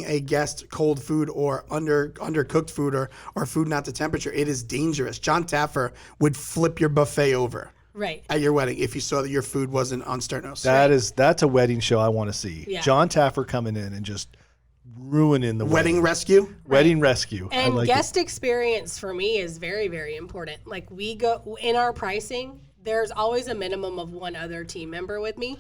a guest cold food or undercooked food or food not to temperature. It is dangerous. John Taffer would flip your buffet over Right. at your wedding if you saw that your food wasn't on sternos. That's a wedding show I want to see. Yeah. John Taffer coming in and just ruining the Wedding rescue. wedding rescue. I And like guest experience for me is very, very important. Like we go in our pricing, there's always a minimum of one other team member with me,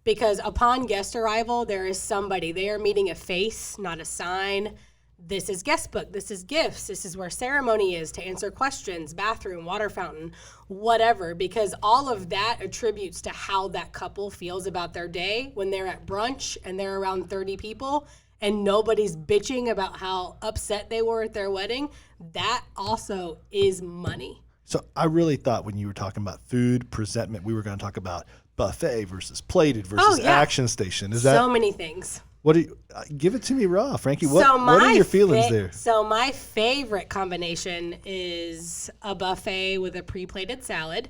because upon guest arrival, there is somebody there meeting a face, not a sign. This is guest book. This is gifts. This is where ceremony is to answer questions, bathroom, water fountain, whatever, because all of that attributes to how that couple feels about their day when they're at brunch and they're around 30 people and nobody's bitching about how upset they were at their wedding. That also is money. So I really thought when you were talking about food presentment, we were going to talk about buffet versus plated versus action station. Is that so many things? What do you give it to me raw, Frankie? What are your feelings there? So my favorite combination is a buffet with a pre-plated salad.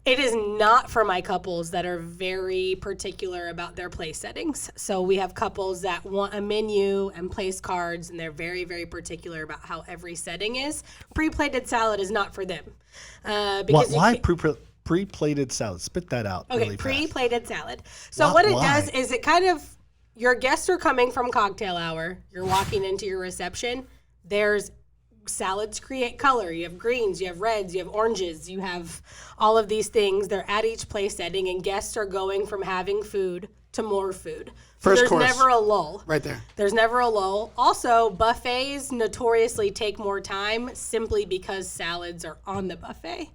It is not for my couples that are very particular about their place settings. So we have couples that want a menu and place cards, and they're very, very particular about how every setting is. Pre-plated salad is not for them. Why pre-plated salad? Spit that out. Okay, really pre-plated salad. So what it does is it kind of, your guests are coming from cocktail hour. You're walking into your reception. There's salads create color. You have greens, you have reds, you have oranges, you have all of these things. They're at each place setting, and guests are going from having food to more food. So First there's course. never a lull. Right there. There's never a lull. Also, buffets notoriously take more time simply because salads are on the buffet.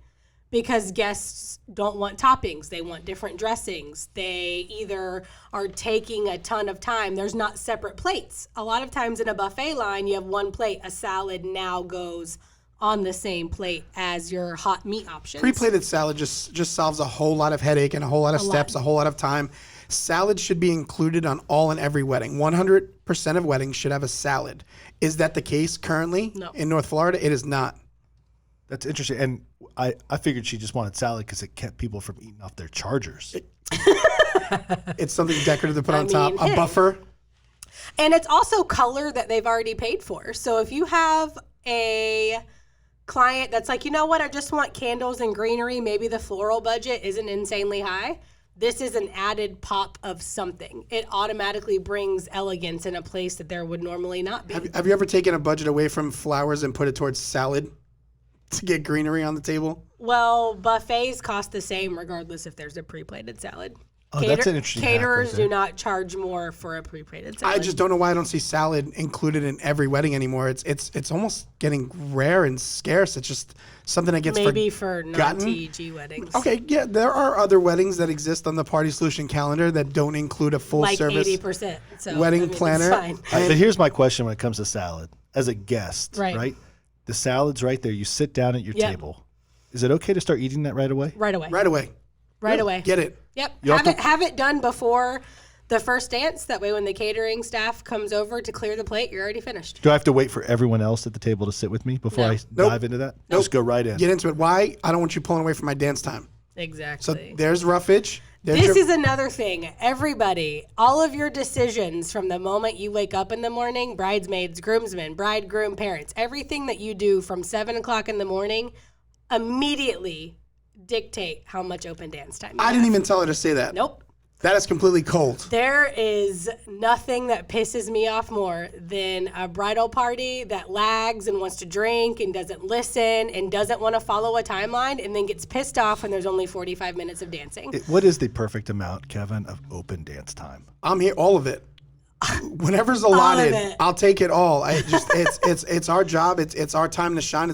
Because guests don't want toppings. They want different dressings. They either are taking a ton of time. There's not separate plates. A lot of times in a buffet line, you have one plate. A salad now goes on the same plate as your hot meat options. Pre-plated salad just solves a whole lot of headache and a whole lot of steps, a whole lot of time. Salad should be included on all and every wedding. 100% of weddings should have a salad. Is that the case currently in North Florida? It is not. That's interesting. And I figured she just wanted salad because it kept people from eating off their chargers. It's something decorative to put on top. A buffer. And it's also color that they've already paid for. So if you have a client that's like, you know what, I just want candles and greenery, maybe the floral budget isn't insanely high, this is an added pop of something. It automatically brings elegance in a place that there would normally not be. Have you ever taken a budget away from flowers and put it towards salad to get greenery on the table? Well, buffets cost the same regardless if there's a pre-plated salad. Oh, that's an interesting hack right Caterers there. do not charge more for a pre-plated salad. I just don't know why I don't see salad included in every wedding anymore. It's almost getting rare and scarce. It's just something that gets maybe for non-TEG weddings. Okay, yeah, there are other weddings that exist on the Party Solution calendar that don't include a full like service 80%. So wedding planner. It's fine. But here's my question when it comes to salad. As a guest, Right. right? The salad's right there. You sit down at your table. Is it okay to start eating that right away? Right away. Right away. Right away. Get it. Yep. You Have it done before the first dance. That way when the catering staff comes over to clear the plate, you're already finished. Do I have to wait for everyone else at the table to sit with me before I dive into that? Just go right in. Get into it. Why? I don't want you pulling away from my dance time. Exactly. So there's roughage. This is another thing. Everybody, all of your decisions from the moment you wake up in the morning, bridesmaids, groomsmen, bride, groom, parents, everything that you do from 7 o'clock in the morning immediately dictate how much open dance time you I have. didn't even tell her to say that. Nope. That is completely cold. There is nothing that pisses me off more than a bridal party that lags and wants to drink and doesn't listen and doesn't want to follow a timeline and then gets pissed off when there's only 45 minutes of dancing. What is the perfect amount, Kevin, of open dance time? I'm here, all of it. Whenever's allotted, it. I'll take it all. It's our job. It's our time to shine.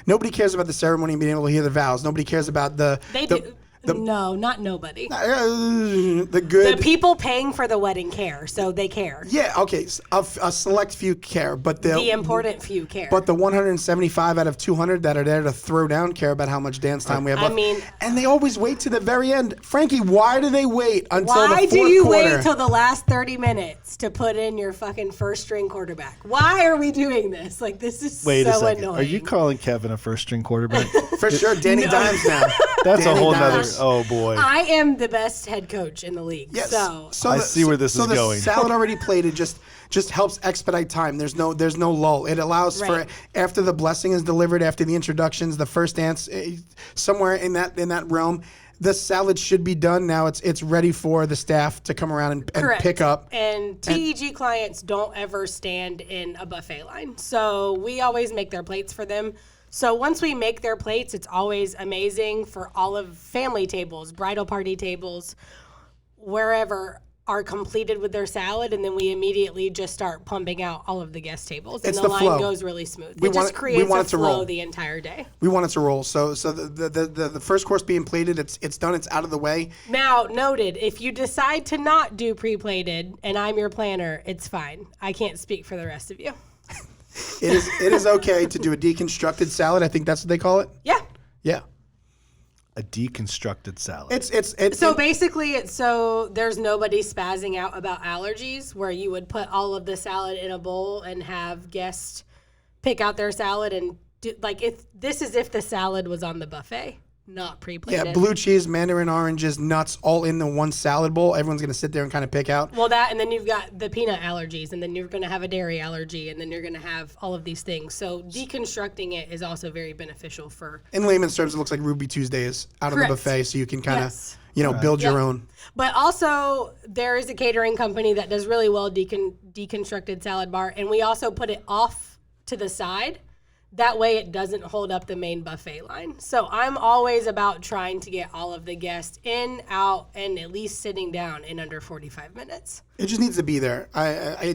Nobody cares about the ceremony and being able to hear the vows. Nobody cares about They do. No, not nobody. the good. The people paying for the wedding care, so they care. Yeah, okay. A select few care, but The important few care. But the 175 out of 200 that are there to throw down care about how much dance time we have left. And they always wait to the very end. Frankie, why do they wait until the why fourth do you quarter? wait till the last 30 minutes to put in your fucking first string quarterback? Why are we doing this? Like, this is Wait so a second. annoying. Are you calling Kevin a first string quarterback? For sure, Danny Dimes now. That's Danny a whole Dimes. nother. Oh boy. I am the best head coach in the league. Yes. So I see where this is the going. salad already plated just helps expedite time. There's no lull. It allows Right. for after the blessing is delivered, after the introductions, the first dance, somewhere in that realm, the salad should be done. Now it's ready for the staff to come around and correct. pick up. And TEG clients don't ever stand in a buffet line. So we always make their plates for them. So once we make their plates, it's always amazing for all of family tables, bridal party tables, wherever. are completed with their salad, and then we immediately just start pumping out all of the guest tables, and It's the the line flow. goes really smooth. We It want just it- we creates want a it to flow roll. the entire day. We want it to roll. So the first course being plated, it's done. It's out of the way. Now, noted, if you decide to not do pre-plated and I'm your planner, it's fine. I can't speak for the rest of you. It is okay to do a deconstructed salad. I think that's what they call it. Yeah. Yeah. A deconstructed salad. It's So basically, it's so there's nobody spazzing out about allergies, where you would put all of the salad in a bowl and have guests pick out their salad and do, like, if this is if the salad was on the buffet, not pre-plated. yeah, blue cheese, mandarin oranges, nuts, all in the one salad bowl. Everyone's gonna sit there and kind of pick out. Well, that, and then you've got the peanut allergies, and then you're going to have a dairy allergy, and then you're going to have all of these things. So deconstructing it is also very beneficial for. In layman's terms, it looks like Ruby Tuesdays out Correct. on the buffet, so you can kind of, Yes. build your Yeah. own. But also, there is a catering company that does really well deconstructed salad bar, and we also put it off to the side. That way, it doesn't hold up the main buffet line. So I'm always about trying to get all of the guests in, out, and at least sitting down in under 45 minutes. It just needs to be there. I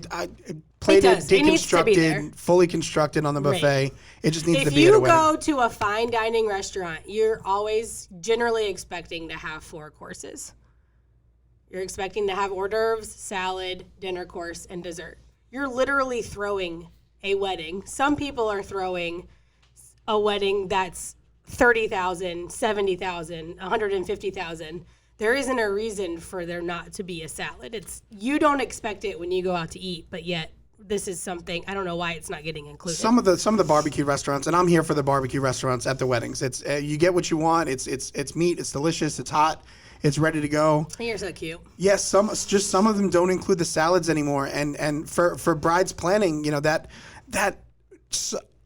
plated, does. It needs to be there. deconstructed, fully constructed on the buffet. It just needs to If be at a you wedding. go to a fine dining restaurant, you're always generally expecting to have 4 courses. You're expecting to have hors d'oeuvres, salad, dinner course, and dessert. You're literally throwing a wedding. Some people are throwing a wedding that's 30,000, 70,000, 150,000. There isn't a reason for there not to be a salad. It's, you don't expect it when you go out to eat, but yet this is something, I don't know why it's not getting included. Some of the barbecue restaurants, and I'm here for the barbecue restaurants at the weddings. It's you get what you want. It's meat. It's delicious. It's hot. It's ready to go. You're so cute. Yes, some of them don't include the salads anymore. And for brides planning, that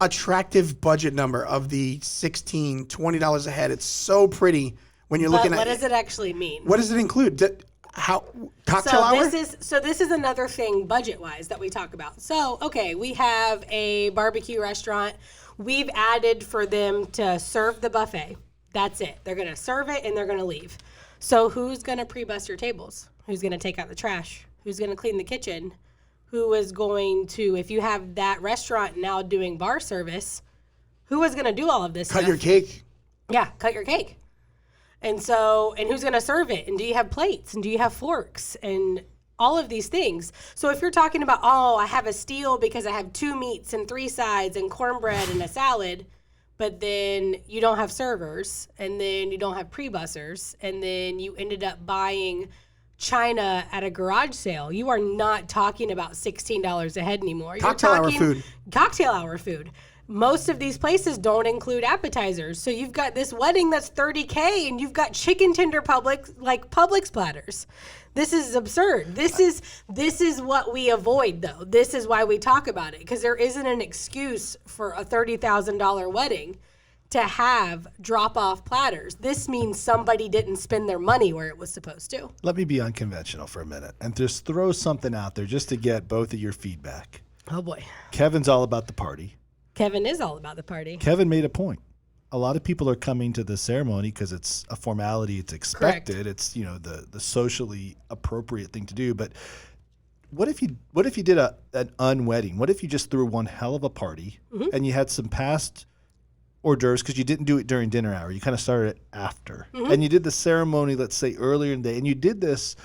attractive budget number of the $16, $20 a head. It's so pretty when you're But looking what at does it actually mean? What does it include? How cocktail hour? This is another thing budget wise that we talk about. So, okay, we have a barbecue restaurant. We've added for them to serve the buffet. That's it. They're going to serve it and they're going to leave. So who's going to pre-bus your tables? Who's going to take out the trash? Who's going to clean the kitchen? Who is going to, if you have that restaurant now doing bar service, who is going to do all of this Cut stuff? your cake. Yeah, cut your cake. And so, and who's going to serve it? And do you have plates? And do you have forks? And all of these things. So if you're talking about, oh, I have a steal because I have 2 meats and 3 sides and cornbread and a salad, but then you don't have servers, and then you don't have pre-bussers, and then you ended up buying china at a garage sale. You are not talking about $16 a head anymore. Cocktail hour food. Cocktail hour food. Most of these places don't include appetizers. So you've got this wedding that's $30K and you've got chicken tender Publix platters. This is absurd. This is what we avoid though. This is why we talk about it, because there isn't an excuse for a $30,000 wedding to have drop-off platters. This means somebody didn't spend their money where it was supposed to. Let me be unconventional for a minute and just throw something out there just to get both of your feedback. Oh boy. Kevin's all about the party. Kevin is all about the party. Kevin made a point. A lot of people are coming to the ceremony because it's a formality, it's expected, Correct. it's the socially appropriate thing to do. But what if you did an unwedding? What if you just threw one hell of a party and you had some past hors d'oeuvres because you didn't do it during dinner hour? You kind of started it after, and you did the ceremony, let's say earlier in the day, and you did this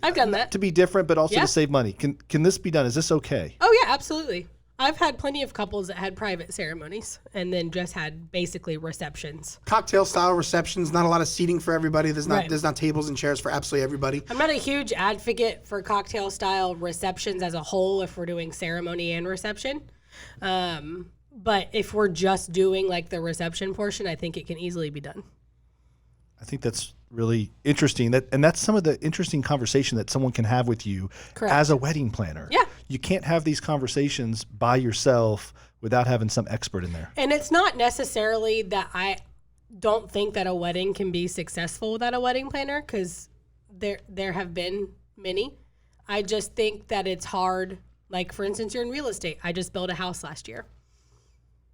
I've done that. to be different, but also Yeah. to save money. Can this be done? Is this okay? Oh yeah, absolutely. I've had plenty of couples that had private ceremonies and then just had basically receptions. Cocktail style receptions. Not a lot of seating for everybody. There's Right. not tables and chairs for absolutely everybody. I'm not a huge advocate for cocktail style receptions as a whole if we're doing ceremony and reception. But if we're just doing like the reception portion, I think it can easily be done. I think that's really interesting. That's some of the interesting conversation that someone can have with you Correct. as a wedding planner. Yeah. You can't have these conversations by yourself without having some expert in there. And it's not necessarily that I don't think that a wedding can be successful without a wedding planner, because there have been many. I just think that it's hard. Like, for instance, you're in real estate. I just built a house last year.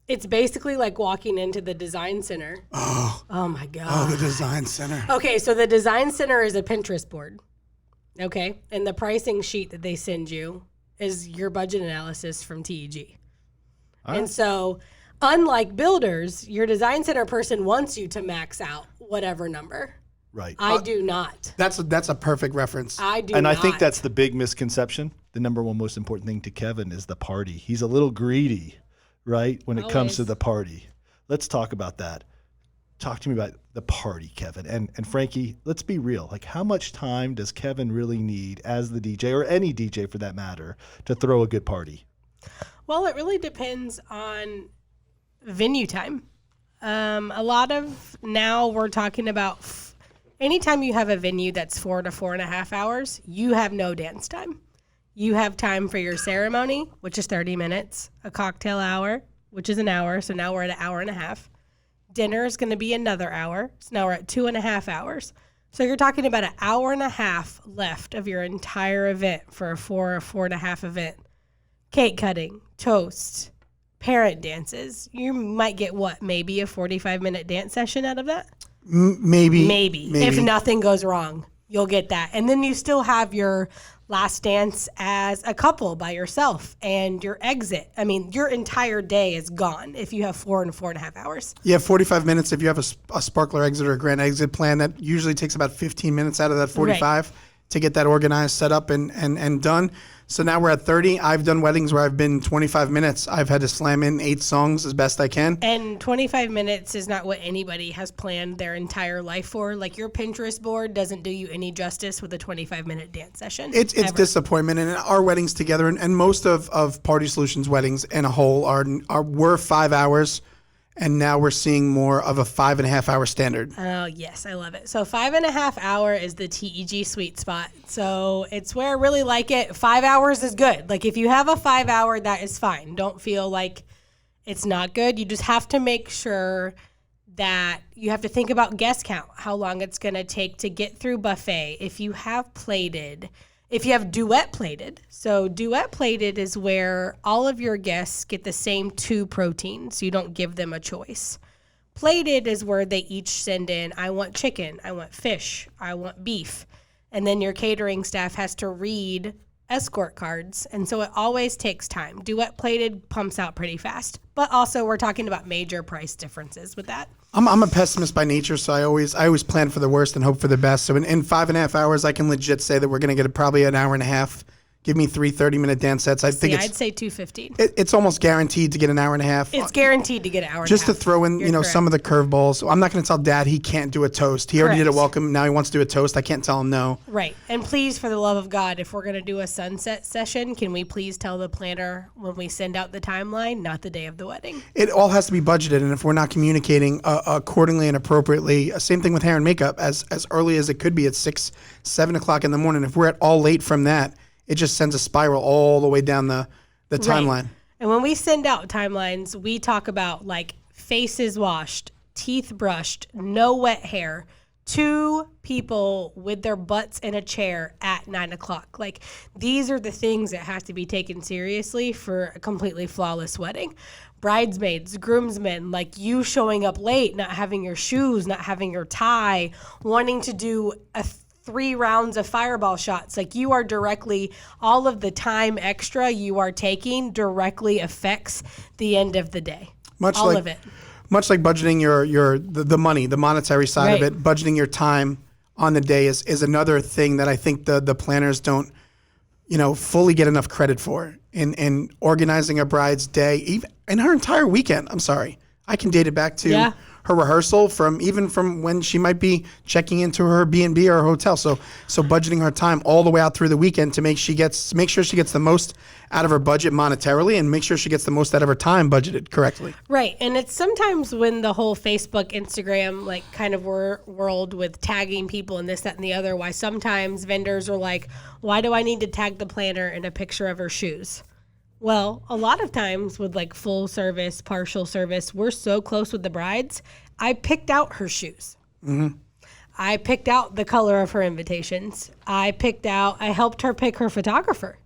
It's basically like walking into the design center. Oh my God. Oh, the design center. Okay, so the design center is a Pinterest board. Okay. And the pricing sheet that they send you is your budget analysis from TEG. And so, unlike builders, your design center person wants you to max out whatever number. Right. I do not. That's a perfect reference. I do And not. I think that's the big misconception. The number one most important thing to Kevin is the party. He's a little greedy, right, when it comes to Always. the party. Let's talk about that. Talk to me about the party, Kevin. And Frankie, let's be real. Like, how much time does Kevin really need as the DJ, or any DJ for that matter, to throw a good party? Well, it really depends on venue time. A lot of now we're talking about anytime you have a venue that's 4 to 4.5 hours, you have no dance time. You have time for your ceremony, which is 30 minutes, a cocktail hour, which is an hour. So now we're at an hour and a half. Dinner is going to be another hour. So now we're at 2.5 hours. So you're talking about an hour and a half left of your entire event for a 4 or 4.5 event. Cake cutting, toast, parent dances. You might get maybe a 45-minute dance session out of that? Maybe. If nothing goes wrong, you'll get that. And then you still have your last dance as a couple by yourself and your exit. I mean, your entire day is gone if you have 4 and 4.5 hours. Yeah, 45 minutes if you have a sparkler exit or a grand exit plan. That usually takes about 15 minutes out of that 45 to get that organized, set up, and done. So now we're at 30. I've done weddings where I've been 25 minutes. I've had to slam in 8 songs as best I can. And 25 minutes is not what anybody has planned their entire life for. Like, your Pinterest board doesn't do you any justice with a 25-minute dance session. It's disappointment. And our weddings together, and most of Party Solutions weddings in a whole were 5 hours. And now we're seeing more of a 5.5 hour standard. Oh, yes, I love it. So 5.5 hour is the TEG sweet spot. So it's where I really like it. 5 hours is good. Like, if you have a 5 hour, that is fine. Don't feel like it's not good. You just have to make sure that you have to think about guest count, how long it's going to take to get through buffet. If you have plated, if you have duet plated. So duet plated is where all of your guests get the same 2 proteins. You don't give them a choice. Plated is where they each send in, I want chicken, I want fish, I want beef. And then your catering staff has to read escort cards. And so it always takes time. Duet plated pumps out pretty fast. But also we're talking about major price differences with that. I'm a pessimist by nature, so I always plan for the worst and hope for the best. So in 5.5 hours, I can legit say that we're going to get probably an hour and a half. Give me 3 30-minute dance sets. I'd say 2:15. It's almost guaranteed to get an hour and a half. It's guaranteed to get an hour and a half. Just to throw in, You're correct. some of the curveballs. So I'm not going to tell Dad he can't do a toast. He already did a Correct. welcome. Now he wants to do a toast. I can't tell him no. Right. And please, for the love of God, if we're going to do a sunset session, can we please tell the planner when we send out the timeline, not the day of the wedding? It all has to be budgeted, and if we're not communicating accordingly and appropriately, same thing with hair and makeup, as early as it could be at 6, 7 o'clock in the morning. If we're at all late from that, it just sends a spiral all the way down the timeline. Right. And when we send out timelines, we talk about like faces washed, teeth brushed, no wet hair, 2 people with their butts in a chair at 9 o'clock. Like, these are the things that have to be taken seriously for a completely flawless wedding. Bridesmaids, groomsmen, like you showing up late, not having your shoes, not having your tie, wanting to do 3 rounds of fireball shots. Like, you are directly, all of the time extra you are taking directly affects the end of the day. All of it. Much like budgeting the money, the monetary side of Right. it, budgeting your time on the day is another thing that I think the planners don't, fully get enough credit for in organizing a bride's day, even in her entire weekend. I'm sorry. I can date it back to her rehearsal from when she might be checking into her B&B or her hotel. So budgeting her time all the way out through the weekend to make sure she gets the most out of her budget monetarily, and make sure she gets the most out of her time budgeted correctly. Right. And it's sometimes when the whole Facebook, Instagram, like kind of world with tagging people and this, that, and the other, why sometimes vendors are like, why do I need to tag the planner in a picture of her shoes? Well, a lot of times with like full service, partial service, we're so close with the brides. I picked out her shoes. Mm-hmm. I picked out the color of her invitations. I helped her pick her photographer.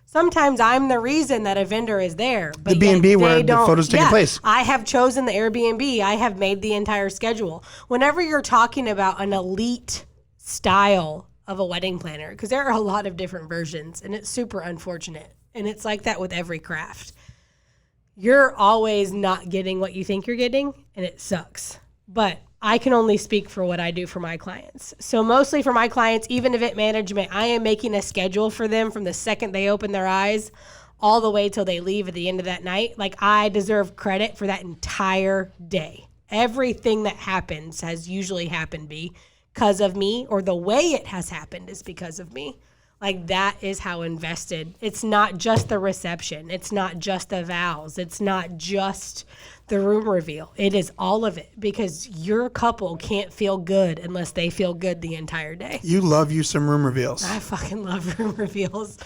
Sometimes I'm the reason that a vendor is there. But the B&B where the photos taking place. I have chosen the Airbnb. I have made the entire schedule. Whenever you're talking about an elite style of a wedding planner because there are a lot of different versions, and it's super unfortunate. And it's like that with every craft. You're always not getting what you think you're getting, and it sucks. But I can only speak for what I do for my clients. So mostly for my clients, even event management, I am making a schedule for them from the second they open their eyes all the way till they leave at the end of that night. Like, I deserve credit for that entire day. Everything that happens has usually happened because of me, or the way it has happened is because of me. Like, that is how invested. It's not just the reception. It's not just the vows. It's not just the room reveal. It is all of it, because your couple can't feel good unless they feel good the entire day. You love you some room reveals. I fucking love room reveals.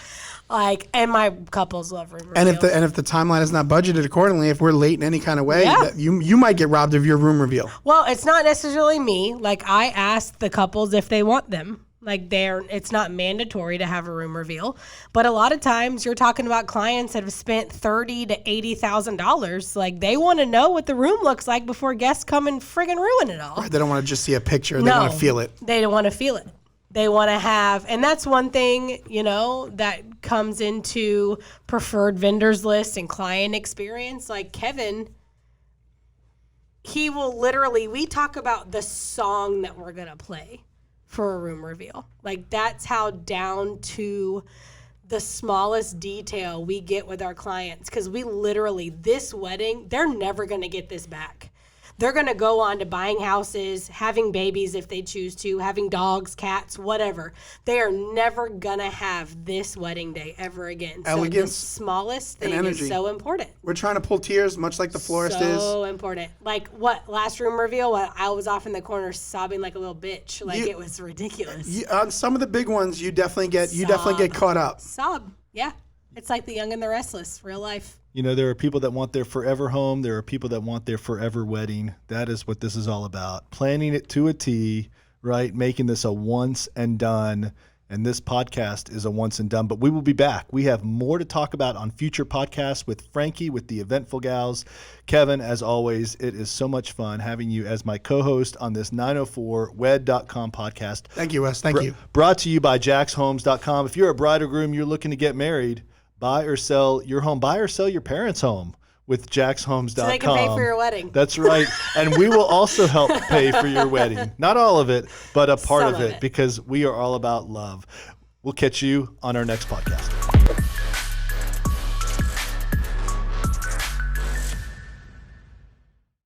Like, and my couples love room reveals. And if the timeline is not budgeted accordingly, if we're late in any kind of way, you might get robbed of your room reveal. Well, it's not necessarily me. Like, I ask the couples if they want them. Like, it's not mandatory to have a room reveal, but a lot of times you're talking about clients that have spent $30,000 to $80,000. Like, they want to know what the room looks like before guests come and friggin' ruin it all. Right, they don't want to just see a picture. They want to feel it. They don't want to feel it. They want to have, and that's one thing, that comes into preferred vendors list and client experience. Like Kevin, he will literally, we talk about the song that we're going to play for a room reveal. Like, that's how down to the smallest detail we get with our clients. Because we literally, this wedding, they're never going to get this back. They're going to go on to buying houses, having babies if they choose to, having dogs, cats, whatever. They are never going to have this wedding day ever again. Elegance, so the smallest thing and is so important. We're trying to pull tears, much like the florist is. So important. Like, what, last room reveal, I was off in the corner sobbing like a little bitch. Like, it was ridiculous. On some of the big ones, you definitely get caught up. Sob, yeah. It's like The Young and the Restless, real life. There are people that want their forever home. There are people that want their forever wedding. That is what this is all about. Planning it to a T, right? Making this a once and done. And this podcast is a once and done. But we will be back. We have more to talk about on future podcasts with Frankie, with the Eventful Gals. Kevin, as always, it is so much fun having you as my co-host on this 904wed.com podcast. Thank you, Wes. Thank you. Brought to you by jackshomes.com. If you're a bride or groom, you're looking to get married, buy or sell your home, buy or sell your parents' home with jackshomes.com. So they can pay for your wedding. That's right. And we will also help pay for your wedding. Not all of it, but a part of it, because we are all about love. We'll catch you on our next podcast.